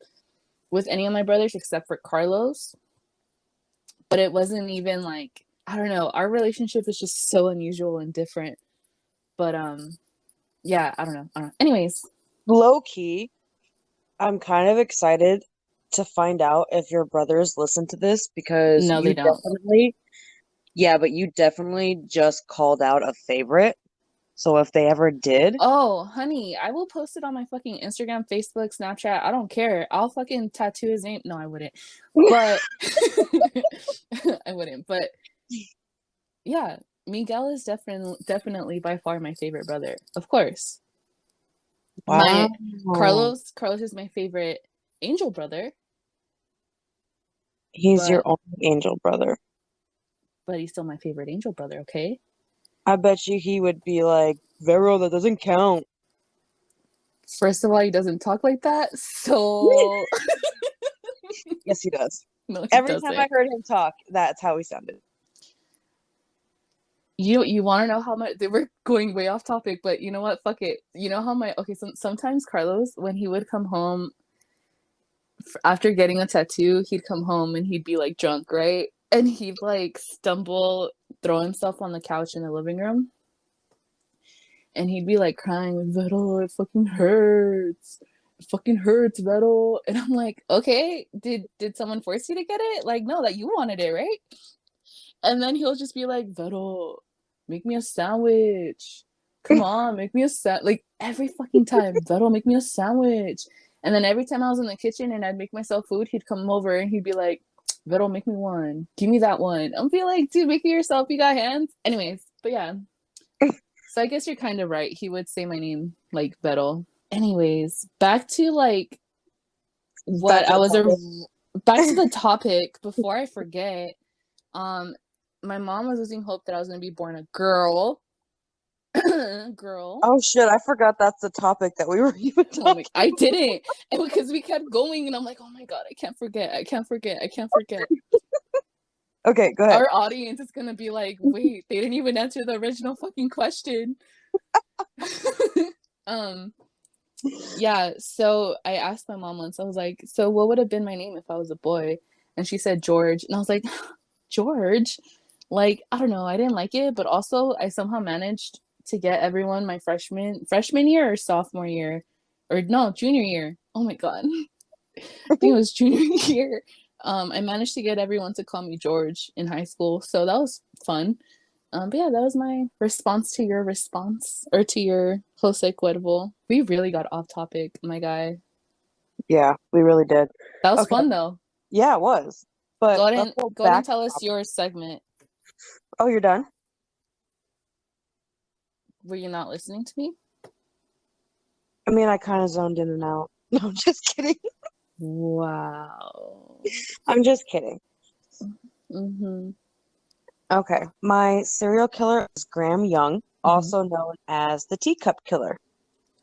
with any of my brothers except for Carlos. But it wasn't even like, I don't know. Our relationship is just so unusual and different. But yeah, I don't know. Anyways, Low key, I'm kind of excited to find out if your brothers listen to this because no, they don't. but you definitely just called out a favorite. So if they ever did, Oh, honey, I will post it on my fucking Instagram, Facebook, Snapchat. I don't care. I'll fucking tattoo his name. No, I wouldn't. But I wouldn't. But yeah, Miguel is definitely by far my favorite brother. Of course. wow. Carlos is my favorite angel brother, He's your but only angel brother. he's still my favorite angel brother, okay? I bet you he would be like, Vero, that doesn't count. First of all, he doesn't talk like that, so Yes, he does. no, he Every doesn't. time I heard him talk, that's how he sounded. You want to know how much they were going way off topic, but you know what? Fuck it. You know how sometimes Carlos, when he would come home after getting a tattoo, he'd come home and he'd be like drunk, right? And he'd like stumble, throw himself on the couch in the living room, and he'd be like crying, like, Vettel, it fucking hurts. It fucking hurts, Vettel. And I'm like, okay, did someone force you to get it? Like, no, that you wanted it, right? And then he'll just be like, Vettel, make me a sandwich. Come on, make me a like every fucking time, Vettel, make me a sandwich. And then every time I was in the kitchen and I'd make myself food, he'd come over and he'd be like, Vettel, make me one. Give me that one. I'm be like, dude, make it yourself. You got hands. Anyways, but yeah. So I guess you're kind of right. He would say my name like Vettel. Anyways, back to like what Back to I the was topic. back to the topic before I forget. My mom was losing hope that I was gonna be born a girl. Girl. Oh shit, I forgot that's the topic that we were even talking I didn't. And because we kept going and I'm like, oh my god, I can't forget. Okay, go ahead. Our audience is gonna be like, wait, they didn't even answer the original fucking question. Yeah, so I asked my mom once, I was like, so what would have been my name if I was a boy? And she said George. And I was like, George? Like, I don't know, I didn't like it, but also I somehow managed to get everyone my freshman year or sophomore year. Or no, junior year. Oh my god. I think it was junior year. I managed to get everyone to call me George in high school. So that was fun. But yeah, that was my response to your response, or to your Jose Cuervo. We really got off topic, my guy. Yeah, we really did. That was Okay. fun though. Yeah, it was. But Go ahead let's and back tell us up. your segment. Oh, you're done? Were you not listening to me? I mean, I kind of zoned in and out. No, I'm just kidding. Wow. I'm just kidding. Mm-hmm. Okay. My serial killer is Graham Young, also known as the Teacup Killer.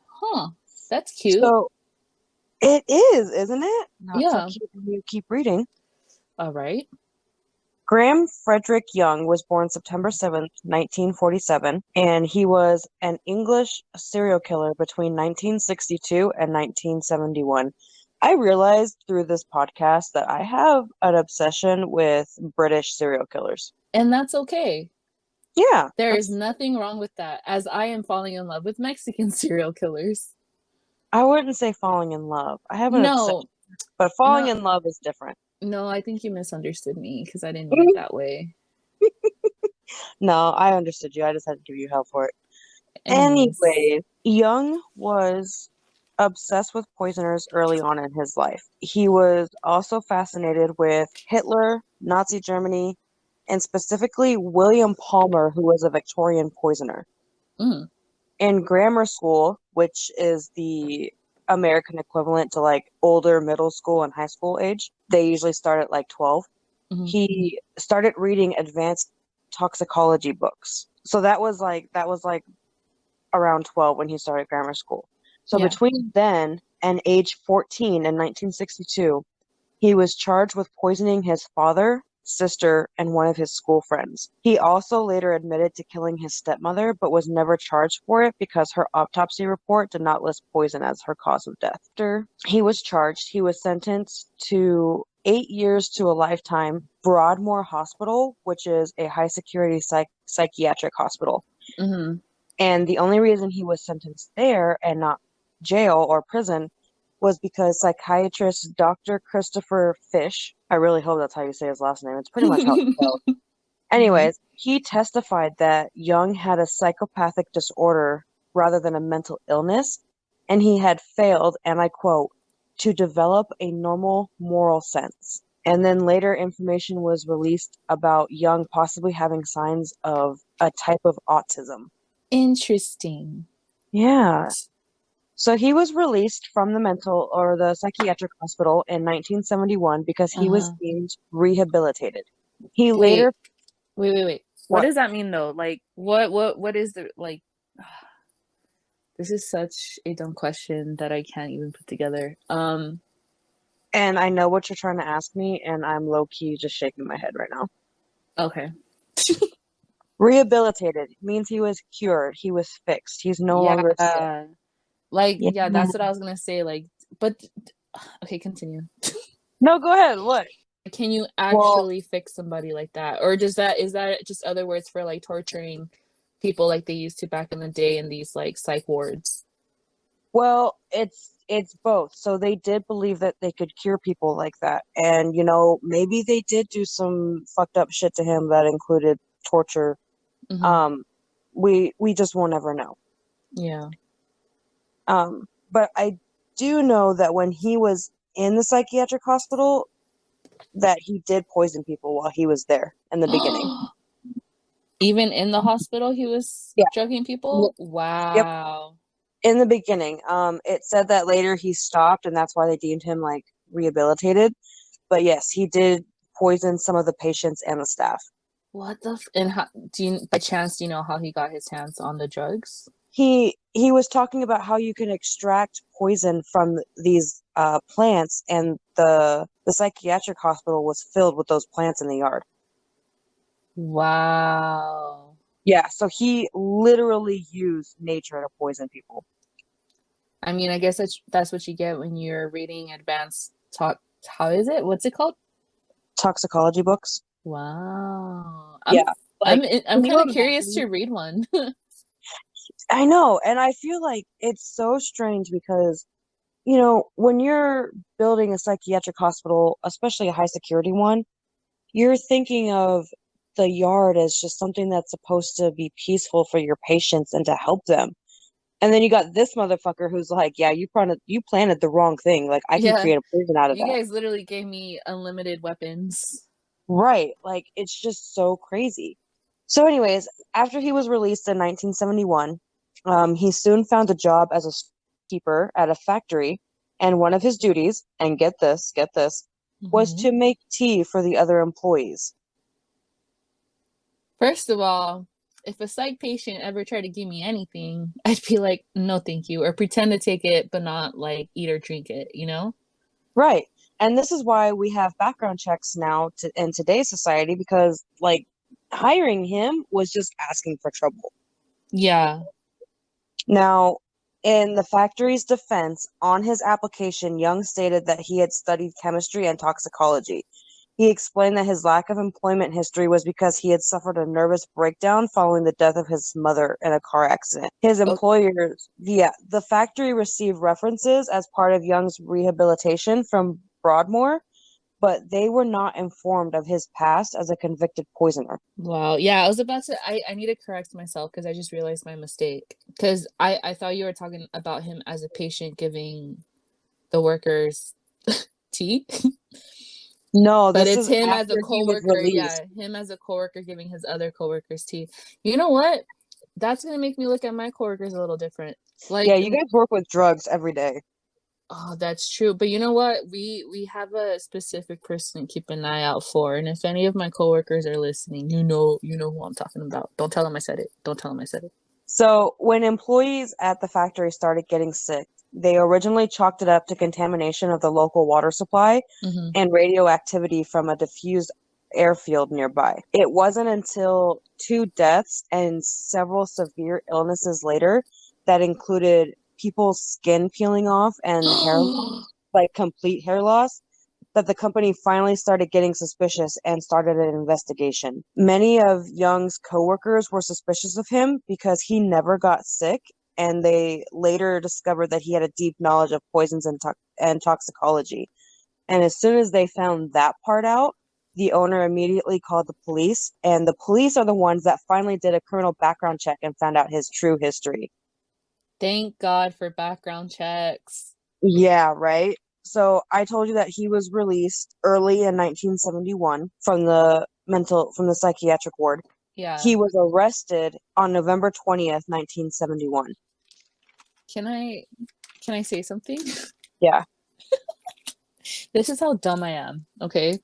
Huh. That's cute. So it is, isn't it? Not so Yeah. cute when you keep reading. All right. Graham Frederick Young was born September 7th, 1947, and he was an English serial killer between 1962 and 1971. I realized through this podcast that I have an obsession with British serial killers. And that's okay. Yeah. There is nothing wrong with that, as I am falling in love with Mexican serial killers. I wouldn't say falling in love. I have an obsession, but falling in love is different. No, I think you misunderstood me because I didn't mean it that way. No, I understood you. I just had to give you help for it. Anyway, Young was obsessed with poisoners early on in his life. He was also fascinated with Hitler, Nazi Germany, and specifically William Palmer, who was a Victorian poisoner. Mm. In grammar school, which is the American equivalent to like older middle school and high school age, they usually start at like 12. Mm-hmm. He started reading advanced toxicology books. So that was like around 12 when he started grammar school. So between then and age 14 in 1962, he was charged with poisoning his father, sister, and one of his school friends. He also later admitted to killing his stepmother, but was never charged for it because her autopsy report did not list poison as her cause of death. After he was charged, he was sentenced to 8 years to a lifetime Broadmoor Hospital, which is a high security psychiatric hospital. Mm-hmm. And the only reason he was sentenced there and not jail or prison was because psychiatrist Dr. Christopher Fish, I really hope that's how you say his last name. It's pretty much how it's spelled. Anyways, he testified that Young had a psychopathic disorder rather than a mental illness, and he had failed, and I quote, to develop a normal moral sense. And then later information was released about Young possibly having signs of a type of autism. Interesting. Yeah. So he was released from the mental or the psychiatric hospital in 1971 because he was deemed rehabilitated. He later. Wait. What does that mean though? Like, what is the, like, this is such a dumb question that I can't even put together. And I know what you're trying to ask me, and I'm low-key just shaking my head right now. Okay. Rehabilitated means he was cured. He was fixed. He's no longer sick. Like, yeah, that's what I was gonna say. Like, but okay, continue. No, go ahead. What? Can you actually fix somebody like that, or is that just other words for like torturing people like they used to back in the day in these like psych wards? Well, it's both. So they did believe that they could cure people like that, and you know, maybe they did do some fucked up shit to him that included torture. Mm-hmm. We just won't ever know. Yeah. But I do know that when he was in the psychiatric hospital, that he did poison people while he was there in the beginning. Even in the hospital, he was drugging people? Wow. Yep. In the beginning. It said that later he stopped, and that's why they deemed him like rehabilitated. But yes, he did poison some of the patients and the staff. What the and how by chance do you know how he got his hands on the drugs? He was talking about how you can extract poison from these plants, and the psychiatric hospital was filled with those plants in the yard. Wow. Yeah, so he literally used nature to poison people. I mean, I guess that's what you get when you're reading advanced how is it? What's it called? Toxicology books. Wow. Yeah, like, I'm can you kind of curious to imagine? read one. I know, and I feel like it's so strange because, when you're building a psychiatric hospital, especially a high security one, you're thinking of the yard as just something that's supposed to be peaceful for your patients and to help them. And then you got this motherfucker who's like, yeah, you planted the wrong thing. Like, I can Yeah. create a poison out of You that. guys literally gave me unlimited weapons. Right. Like, it's just so crazy. So anyways, after he was released in 1971, he soon found a job as a keeper at a factory, and one of his duties, and get this, was Mhm. to make tea for the other employees. First of all, if a psych patient ever tried to give me anything, I'd be like, no, thank you, or pretend to take it, but not like eat or drink it, you know? Right. And this is why we have background checks now in today's society, because like hiring him was just asking for trouble. Yeah. Now, in the factory's defense, on his application, Young stated that he had studied chemistry and toxicology. He explained that his lack of employment history was because he had suffered a nervous breakdown following the death of his mother in a car accident. His employers, the factory received references as part of Young's rehabilitation from Broadmoor, but they were not informed of his past as a convicted poisoner. Wow. Yeah, I was about to I need to correct myself because I just realized my mistake. Because I thought you were talking about him as a patient giving the workers tea. No, But this it's is him as a after he was coworker. released. Yeah, him as a coworker giving his other coworkers tea. You know what? That's gonna make me look at my coworkers a little different. Yeah, Like, you guys work with drugs every day. oh, that's true. But you know what? We have a specific person to keep an eye out for. And if any of my coworkers are listening, you know who I'm talking about. Don't tell them I said it. Don't tell them I said it. So when employees at the factory started getting sick, they originally chalked it up to contamination of the local water supply Mm-hmm. and radioactivity from a diffused airfield nearby. It wasn't until 2 deaths and several severe illnesses later that included people's skin peeling off and hair, like complete hair loss, that the company finally started getting suspicious and started an investigation. Many of Young's coworkers were suspicious of him because he never got sick, and they later discovered that he had a deep knowledge of poisons and toxicology. And as soon as they found that part out, the owner immediately called the police, and the police are the ones that finally did a criminal background check and found out his true history. Thank God for background checks. Yeah, right. So I told you that he was released early in 1971 from the psychiatric ward. Yeah. He was arrested on November 20th, 1971. Can I say something? Yeah. This is how dumb I am, okay?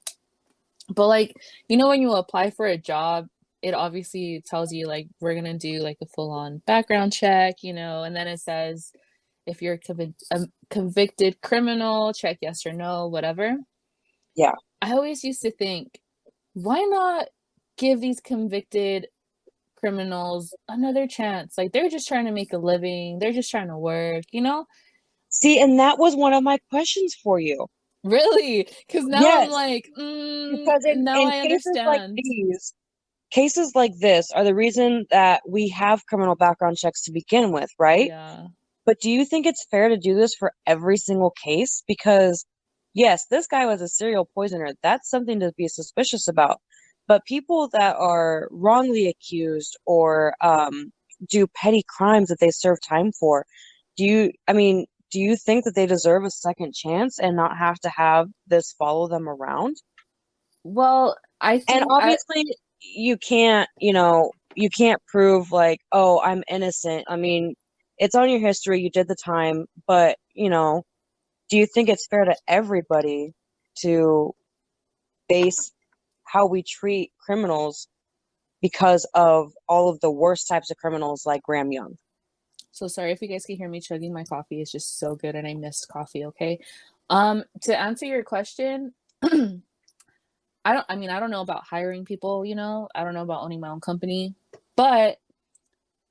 But like, you know, when you apply for a job, it obviously tells you like we're gonna do like a full-on background check, you know, and then it says if you're a convicted criminal, check yes or no, whatever. Yeah. I always used to think, why not give these convicted criminals another chance? Like they're just trying to make a living, they're just trying to work, you know? See, and that was one of my questions for you. Really? Because now I'm Yes, like, because now in I understand. cases like this are the reason that we have criminal background checks to begin with, right? Yeah. But do you think it's fair to do this for every single case? Because, yes, this guy was a serial poisoner. That's something to be suspicious about. But people that are wrongly accused or do petty crimes that they serve time for, do you think that they deserve a second chance and not have to have this follow them around? Well, I And think obviously, you can't prove like, oh, I'm innocent. I mean, it's on your history, you did the time, but, do you think it's fair to everybody to base how we treat criminals because of all of the worst types of criminals like Graham Young? So sorry if you guys can hear me chugging my coffee. It's just so good and I missed coffee, okay? To answer your question, I don't know about hiring people, you know. I don't know about owning my own company, but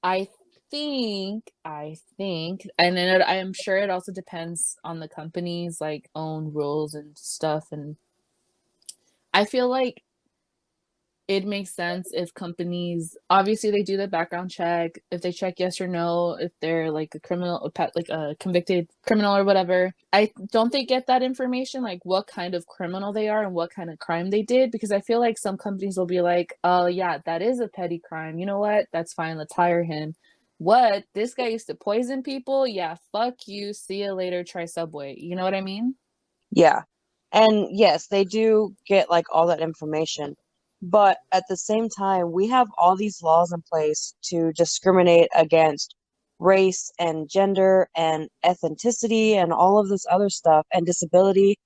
I think, and then I am sure it also depends on the company's like own rules and stuff. And I feel like it makes sense if companies obviously they do the background check, if they check yes or no, if they're like a criminal, like a convicted criminal or whatever. I don't they get that information, like what kind of criminal they are and what kind of crime they did, because I feel like some companies will be like, oh yeah, that is a petty crime, you know what, that's fine, let's hire him. What, this guy used to poison people? Yeah, fuck you, see you later, try Subway. You know what I mean? Yeah. And yes, they do get like all that information. But at the same time, we have all these laws in place to discriminate against race and gender and ethnicity and all of this other stuff and disability.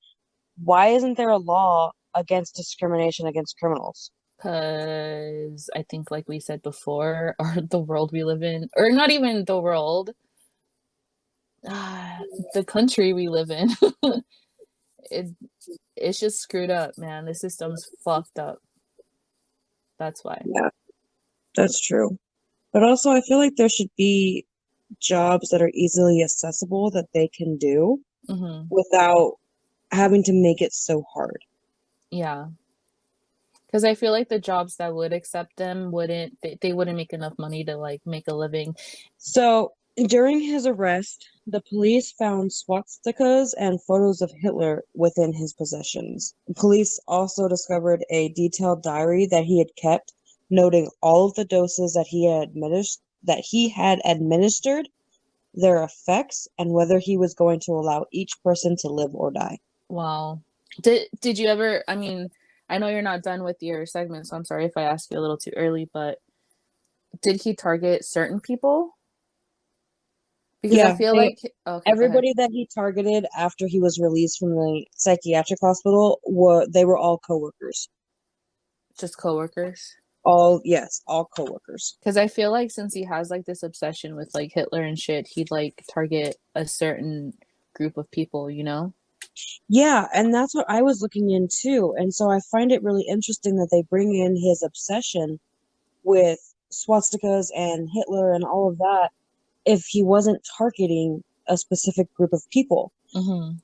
Why isn't there a law against discrimination against criminals? Because I think, like we said before, or the world we live in, or not even the world, the country we live in, it it's just screwed up, man. The system's fucked up. That's why. Yeah, that's true. But also, I feel like there should be jobs that are easily accessible that they can do Mm-hmm. without having to make it so hard. Yeah. Because I feel like the jobs that would accept them they wouldn't make enough money to like make a living. So, during his arrest, the police found swastikas and photos of Hitler within his possessions. Police also discovered a detailed diary that he had kept, noting all of the doses that he had administered, their effects, and whether he was going to allow each person to live or die. Wow. Did you ever, I mean, I know you're not done with your segment, so I'm sorry if I asked you a little too early, but did he target certain people? Because I Yeah, feel like, okay, go ahead. everybody that he targeted after he was released from the psychiatric hospital were all coworkers. Just coworkers. All coworkers. Because I feel like since he has like this obsession with like Hitler and shit, he'd like target a certain group of people, you know? Yeah, and that's what I was looking into. And so I find it really interesting that they bring in his obsession with swastikas and Hitler and all of that if he wasn't targeting a specific group of people. Mm-hmm.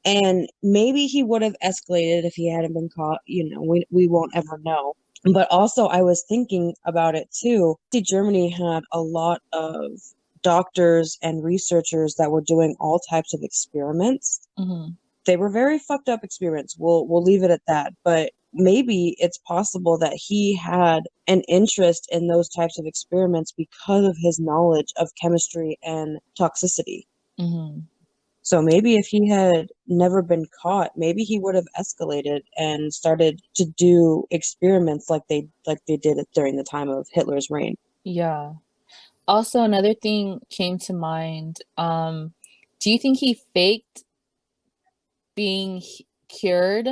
And maybe he would have escalated if he hadn't been caught. You know, we won't ever know. But also, I was thinking about it too. See, Germany had a lot of doctors and researchers that were doing all types of experiments. Mm-hmm. They were very fucked up experiments. We'll leave it at that. But maybe it's possible that he had an interest in those types of experiments because of his knowledge of chemistry and toxicity. Mm-hmm. So maybe if he had never been caught, maybe he would have escalated and started to do experiments like they did it during the time of Hitler's reign. Yeah. Also, another thing came to mind. Do you think he faked being cured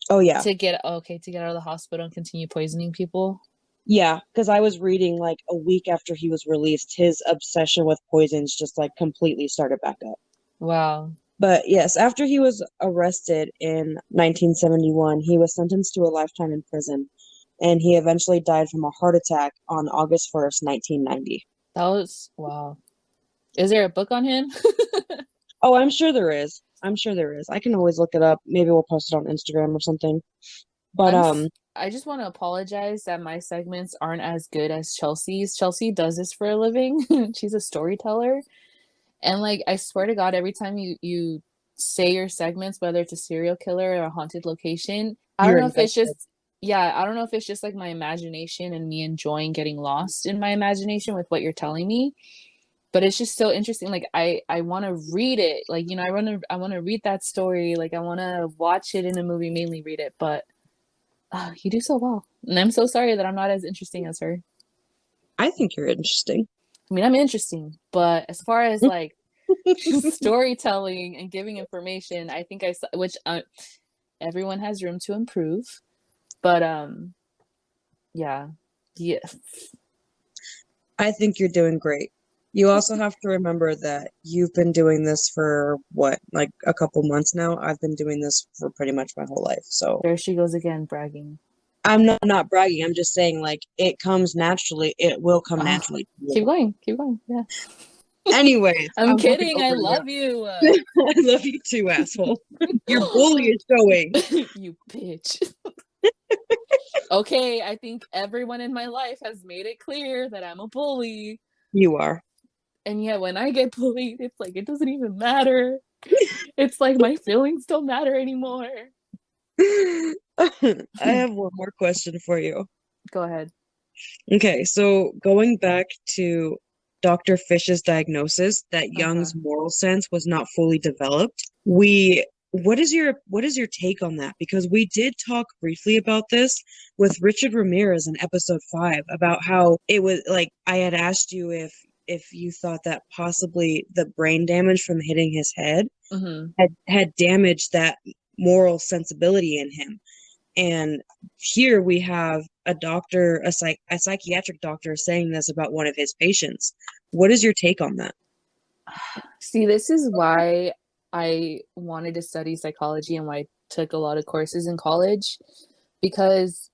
Oh yeah. to get out of the hospital and continue poisoning people? Yeah, because I was reading like a week after he was released, his obsession with poisons just like completely started back up. Wow. But yes, after he was arrested in 1971, he was sentenced to a lifetime in prison, and he eventually died from a heart attack on August 1st, 1990. That was, wow. Is there a book on him? Oh, I'm sure there is. I'm sure there is. I can always look it up. Maybe we'll post it on Instagram or something. But I just want to apologize that my segments aren't as good as Chelsea's. Chelsea does this for a living. She's a storyteller. And like I swear to God, every time you say your segments, whether it's a serial killer or a haunted location, I don't know if it's just I don't know if it's just like my imagination and me enjoying getting lost in my imagination with what you're telling me. But it's just so interesting. Like I want to read it. Like, you know, I want to read that story. Like I want to watch it in a movie, mainly read it, but you do so well. And I'm so sorry that I'm not as interesting as her. I think you're interesting. I mean, I'm interesting, but as far as like storytelling and giving information. I think I saw, which everyone has room to improve, but yeah. I think you're doing great. You also have to remember that you've been doing this for what, like a couple months now? I've been doing this for pretty much my whole life. So There she goes again, bragging. I'm not bragging. I'm just saying, like, it comes naturally. It will come naturally. Keep going. Yeah. Anyways, I'm talking kidding. I over love you. I love you too, asshole. Your bully is showing. You bitch. Okay, I think everyone in my life has made it clear that I'm a bully. You are. And yet when I get bullied, it's like it doesn't even matter. It's like my feelings don't matter anymore. I have one more question for you. Go ahead. Okay, so going back to Dr. Fish's diagnosis that Jung's moral sense was not fully developed, what is your take on that? Because we did talk briefly about this with Richard Ramirez in episode 5 about how it was like I had asked you if you thought that possibly the brain damage from hitting his head had damaged that moral sensibility in him. And here we have a doctor, a psychiatric doctor saying this about one of his patients. What is your take on that? See, this is why I wanted to study psychology and why I took a lot of courses in college, because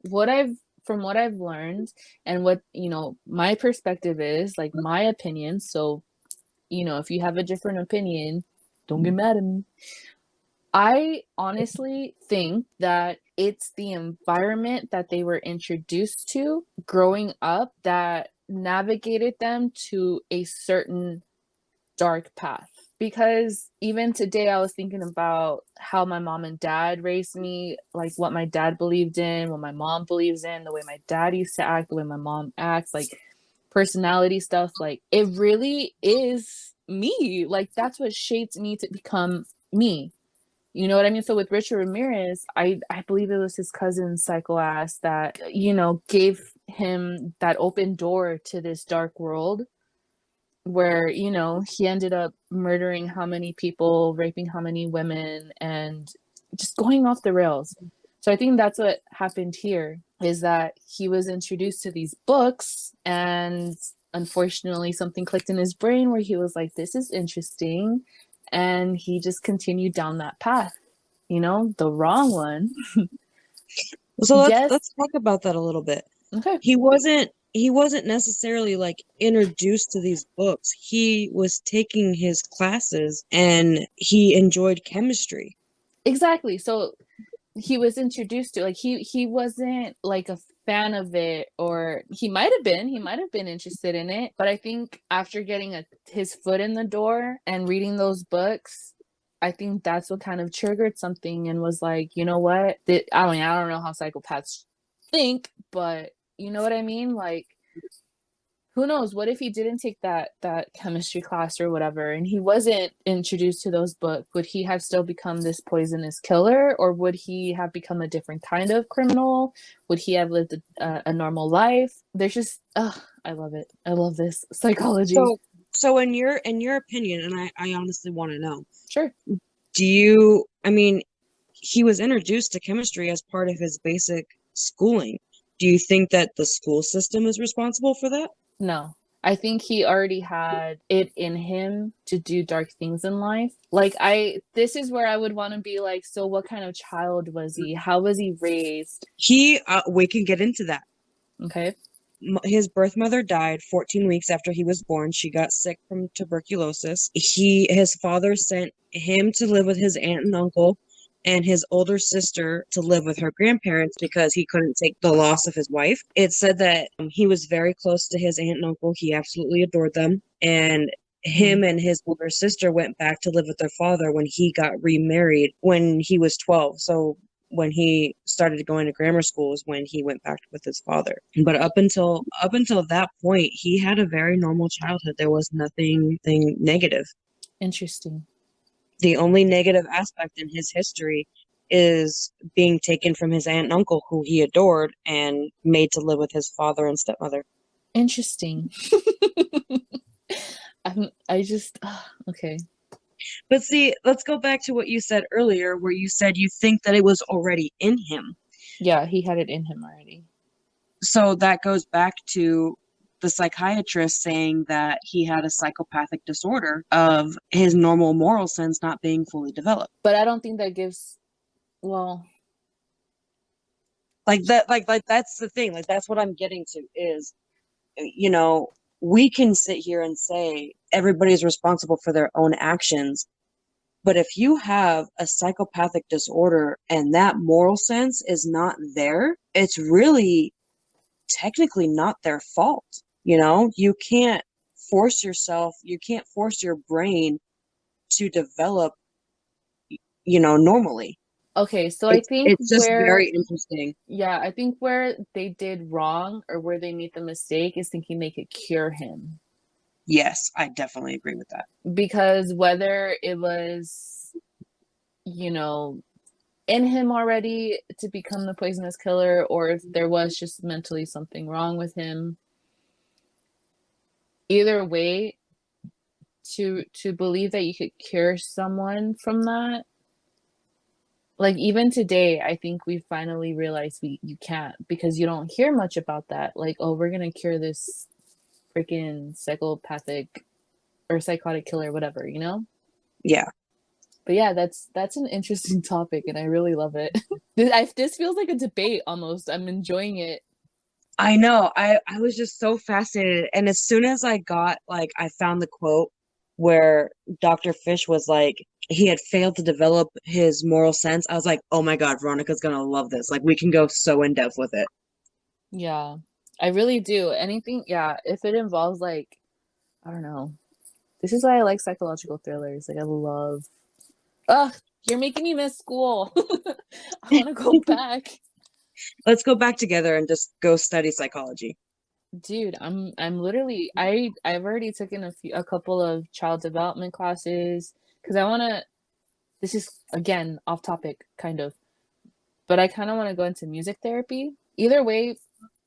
from what I've learned and what, my perspective is, like my opinion. So, if you have a different opinion, don't get mad at me. I honestly think that it's the environment that they were introduced to growing up that navigated them to a certain dark path. Because even today I was thinking about how my mom and dad raised me, like what my dad believed in, what my mom believes in, the way my dad used to act, the way my mom acts, like personality stuff. Like it really is me. Like that's what shaped me to become me. You know what I mean? So with Richard Ramirez, I believe it was his cousin psycho ass that, gave him that open door to this dark world where, he ended up murdering how many people, raping how many women, and just going off the rails. So I think that's what happened here, is that he was introduced to these books and unfortunately something clicked in his brain where he was like, this is interesting. And he just continued down that path, the wrong one. So let's talk about that a little bit. Okay. He wasn't necessarily like introduced to these books. He was taking his classes and he enjoyed chemistry. Exactly. So he was introduced to, like, he wasn't like a fan of it, or he might have been interested in it, but I think after getting his foot in the door and reading those books, I think that's what kind of triggered something and was like, you know what, I don't know how psychopaths think, but you know what I mean? Like, who knows? What if he didn't take that chemistry class or whatever, and he wasn't introduced to those books? Would he have still become this poisonous killer, or would he have become a different kind of criminal? Would he have lived a normal life? There's just, I love it. I love this psychology. So in your opinion, and I honestly want to know. Sure. He was introduced to chemistry as part of his basic schooling. Do you think that the school system is responsible for that? No, I think he already had it in him to do dark things in life. Like this is where I would want to be like, so what kind of child was he? How was he raised? We can get into that. Okay. His birth mother died 14 weeks after he was born. She got sick from tuberculosis. His father sent him to live with his aunt and uncle, and his older sister to live with her grandparents because he couldn't take the loss of his wife. It said that he was very close to his aunt and uncle. He absolutely adored them. And him and his older sister went back to live with their father when he got remarried when he was 12. So when he started going to grammar school is when he went back with his father. But up until that point, he had a very normal childhood. There was nothing negative. Interesting. The only negative aspect in his history is being taken from his aunt and uncle, who he adored, and made to live with his father and stepmother. Interesting. I just okay. But see, let's go back to what you said earlier, where you said you think that it was already in him. Yeah, he had it in him already. So that goes back to the psychiatrist saying that he had a psychopathic disorder of his normal moral sense not being fully developed. But I don't think that gives, well, Like that, like that's the thing. Like that's what I'm getting to is, you know, we can sit here and say everybody's responsible for their own actions. But if you have a psychopathic disorder and that moral sense is not there, it's really technically not their fault. You know, you can't force yourself, you can't force your brain to develop, normally. okay, so I think It's just very interesting. yeah, I think where they did wrong or where they made the mistake is thinking they could cure him. Yes, I definitely agree with that. Because whether it was, you know, in him already to become the poisonous killer, or if there was just mentally something wrong with him, either way, to believe that you could cure someone from that, like even today, I think we finally realized you can't, because you don't hear much about that. Like, oh, we're gonna cure this freaking psychopathic or psychotic killer, whatever, you know? Yeah. But yeah, that's an interesting topic, and I really love it. This feels like a debate almost. I'm enjoying it. I know. I was just so fascinated. And as soon as I found the quote where Dr. Fish was like, he had failed to develop his moral sense, I was like, oh my God, Veronica's gonna love this. Like, we can go so in depth with it. Yeah, I really do. Anything, yeah, if it involves like, I don't know. This is why I like psychological thrillers. Like I love. Ugh, you're making me miss school. I want to go back. Let's go back together and just go study psychology. Dude, I'm literally I've already taken a couple of child development classes because I want to. This is again off topic, kind of, but I kind of want to go into music therapy. Either way,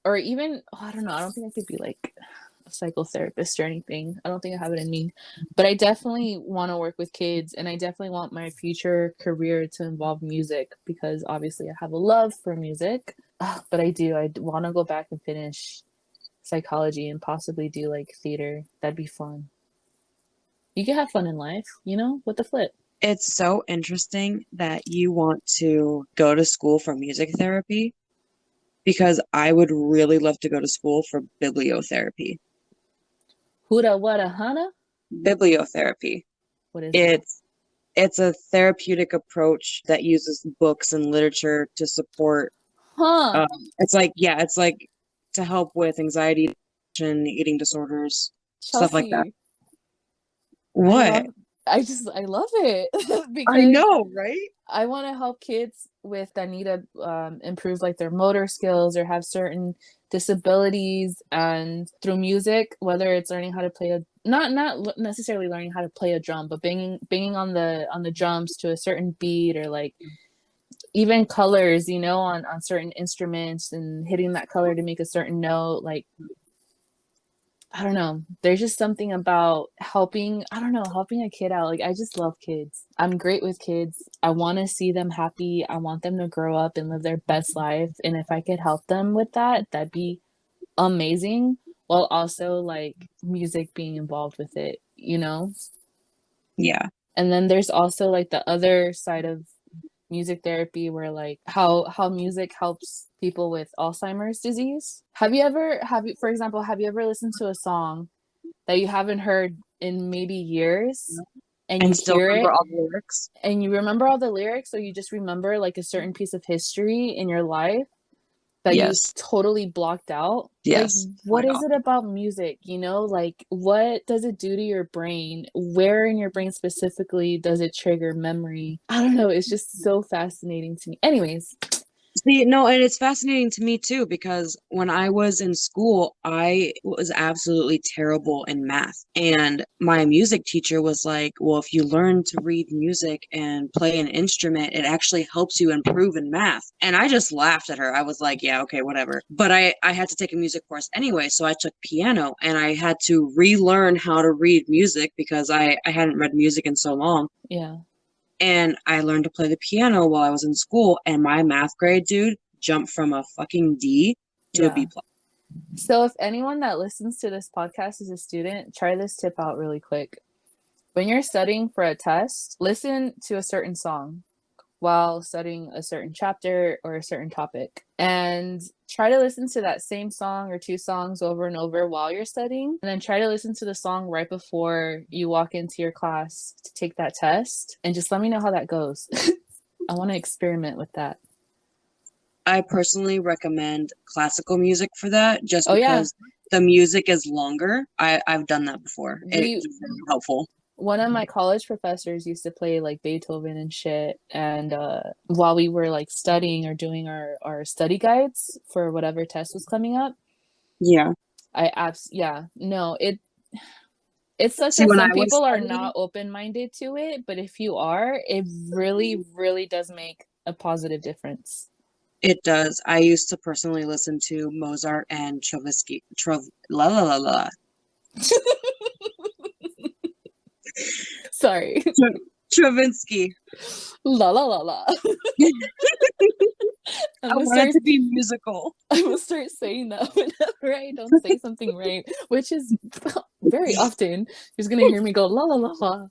or even I don't know. I don't think I could be like a psychotherapist or anything. I don't think I have it in me, but I definitely want to work with kids, and I definitely want my future career to involve music because obviously I have a love for music. But I want to go back and finish psychology and possibly do like theater. That'd be fun. You can have fun in life, with the flip. It's so interesting that you want to go to school for music therapy because I would really love to go to school for bibliotherapy. Huda Wada Hana? Bibliotherapy. What is that? It's a therapeutic approach that uses books and literature to support. Huh. It's like to help with anxiety, depression, eating disorders, stuff like that. Chelsea, What? I love it I because know, right? I want to help kids that need to improve like their motor skills or have certain disabilities, and through music, whether it's learning how to play not necessarily learning how to play a drum, but banging on the drums to a certain beat, or like even colors, on certain instruments and hitting that color to make a certain note. Like, I don't know. There's just something about helping a kid out. Like, I just love kids. I'm great with kids. I want to see them happy. I want them to grow up and live their best life. And if I could help them with that, that'd be amazing. While also like music being involved with it, Yeah. And then there's also like the other side of music therapy where like how music helps people with Alzheimer's disease. For example, have you ever listened to a song that you haven't heard in maybe years, and you still hear remember it all the lyrics? and you remember all the lyrics, or you just remember like a certain piece of history in your life that you Yes. totally blocked out? Yes. Like, what is it about music, like what does it do to your brain? Where in your brain specifically does it trigger memory? I don't know, it's just so fascinating to me. Anyways, See, no, and it's fascinating to me too, because when I was in school, I was absolutely terrible in math. And my music teacher was like, well, if you learn to read music and play an instrument, it actually helps you improve in math. And I just laughed at her. I was like, yeah, okay, whatever. But I had to take a music course anyway, so I took piano and I had to relearn how to read music because I hadn't read music in so long. Yeah. And I learned to play the piano while I was in school, and my math grade, dude, jumped from a fucking D to a B+. So if anyone that listens to this podcast is a student, try this tip out really quick. When you're studying for a test, listen to a certain song while studying a certain chapter or a certain topic, and try to listen to that same song or two songs over and over while you're studying, and then try to listen to the song right before you walk into your class to take that test, and just let me know how that goes. I want to experiment with that. I personally recommend classical music for that, just Oh, yeah. because the music is longer. I've done that before. It's very helpful. One of my college professors used to play like Beethoven and shit, and while we were like studying or doing our study guides for whatever test was coming up, Yeah. It's such See, that when some I was people are studying- not open-minded to it, but if you are, it really, really does make a positive difference. It does. I used to personally listen to Mozart and la la la la. Sorry. Stravinsky. La la la la. I want it to be musical. I'm gonna start saying that whenever I don't say something right, which is very often. You're just gonna hear me go la la la la.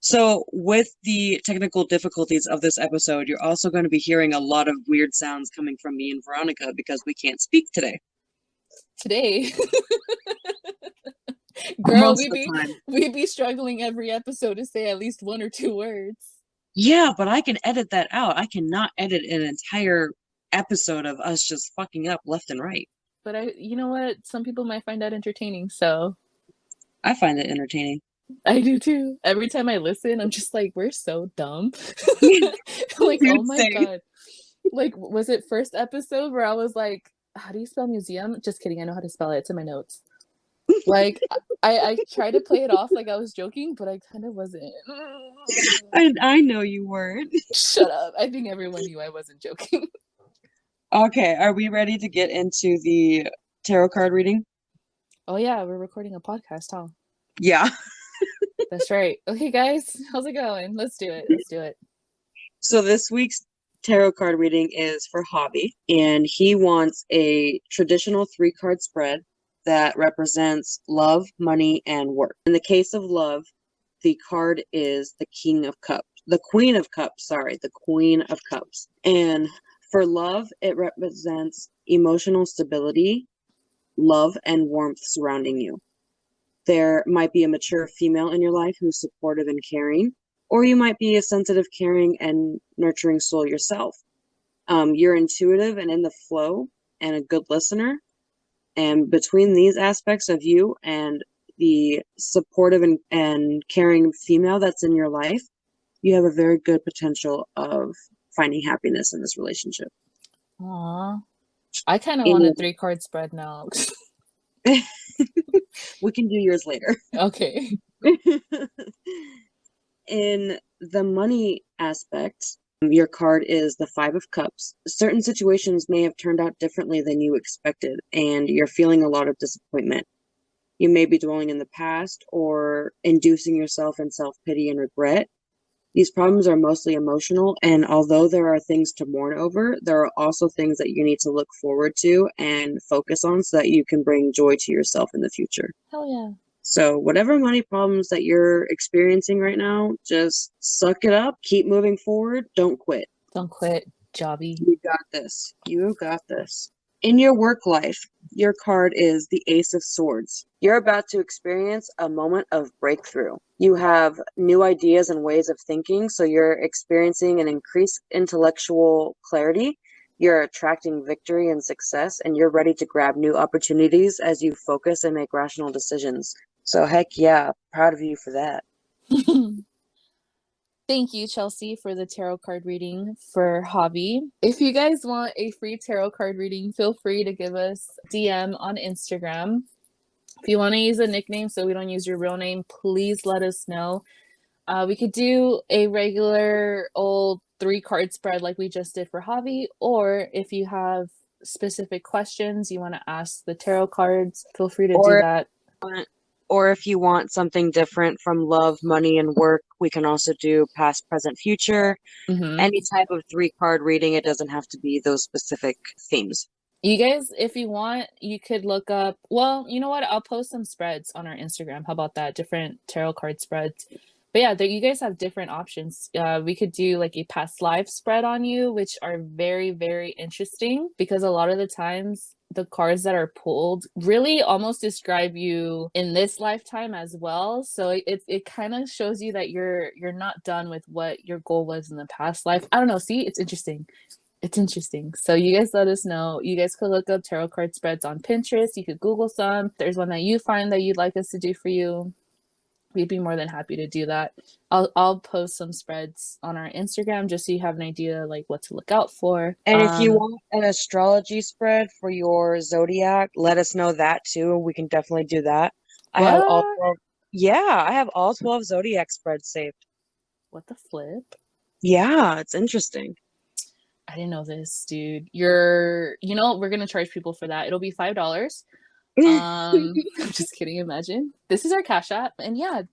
So with the technical difficulties of this episode, you're also going to be hearing a lot of weird sounds coming from me and Veronica because we can't speak today. Girl, we'd be struggling every episode to say at least one or two words. Yeah, but I can edit that out. I cannot edit an entire episode of us just fucking up left and right. But you know what? Some people might find that entertaining, so. I find it entertaining. I do too. Every time I listen, I'm just like, we're so dumb. Like, oh my God. Like, was it first episode where I was like, how do you spell museum? Just kidding. I know how to spell it. It's in my notes. Like, I tried to play it off like I was joking, but I kind of wasn't. I know you weren't. Shut up. I think everyone knew I wasn't joking. Okay, are we ready to get into the tarot card reading? Oh yeah, we're recording a podcast, huh? Yeah. That's right. Okay, guys, how's it going? Let's do it. So this week's tarot card reading is for Hobby, and he wants a traditional 3-card spread that represents love, money, and work. In the case of love, the card is the Queen of Cups. And for love, it represents emotional stability, love, and warmth surrounding you. There might be a mature female in your life who's supportive and caring, or you might be a sensitive, caring, and nurturing soul yourself. You're intuitive and in the flow and a good listener. And between these aspects of you and the supportive and caring female that's in your life, you have a very good potential of finding happiness in this relationship. Aww. I kind of want a 3-card spread now. We can do yours later. Okay. In the money aspect, your card is the 5 of Cups. Certain situations may have turned out differently than you expected, and you're feeling a lot of disappointment. You may be dwelling in the past or inducing yourself in self-pity and regret. These problems are mostly emotional, and although there are things to mourn over, there are also things that you need to look forward to and focus on so that you can bring joy to yourself in the future. Hell yeah. So whatever money problems that you're experiencing right now, just suck it up, keep moving forward, don't quit. Don't quit, Jobby. You got this. You got this. In your work life, your card is the Ace of Swords. You're about to experience a moment of breakthrough. You have new ideas and ways of thinking, so you're experiencing an increased intellectual clarity. You're attracting victory and success, and you're ready to grab new opportunities as you focus and make rational decisions. So heck yeah, proud of you for that. Thank you, Chelsea, for the tarot card reading for Hobby. If you guys want a free tarot card reading, feel free to give us DM on Instagram. If you want to use a nickname so we don't use your real name, please let us know. We could do a regular old 3-card spread like we just did for Hobby, or if you have specific questions you want to ask the tarot cards, feel free to do that. Or if you want something different from love, money, and work, we can also do past, present, future. Any type of 3-card reading. It doesn't have to be those specific themes. You guys, if you want, you could look up, well, you know what? I'll post some spreads on our Instagram. How about that? Different tarot card spreads. But yeah, you guys have different options. We could do like a past life spread on you, which are very, very interesting because a lot of the times the cards that are pulled really almost describe you in this lifetime as well. So it kind of shows you that you're not done with what your goal was in the past life. I don't know. See, it's interesting. It's interesting. So you guys let us know. You guys could look up tarot card spreads on Pinterest. You could Google some. If there's one that you find that you'd like us to do for you, we'd be more than happy to do that. I'll post some spreads on our Instagram just so you have an idea like what to look out for. And if you want an astrology spread for your zodiac, let us know that too. We can definitely do that. I have all 12. Yeah, I have all 12 zodiac spreads saved. What the flip? Yeah, it's interesting. I didn't know this, dude. We're gonna charge people for that. It'll be $5. I'm just kidding. Imagine. This is our Cash App, and yeah,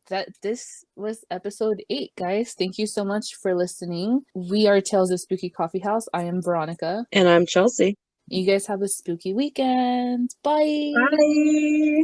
this was episode 8, guys. Thank you so much for listening. We are Tales of Spooky Coffee House. I am Veronica, and I'm Chelsea. You guys have a spooky weekend. Bye. Bye.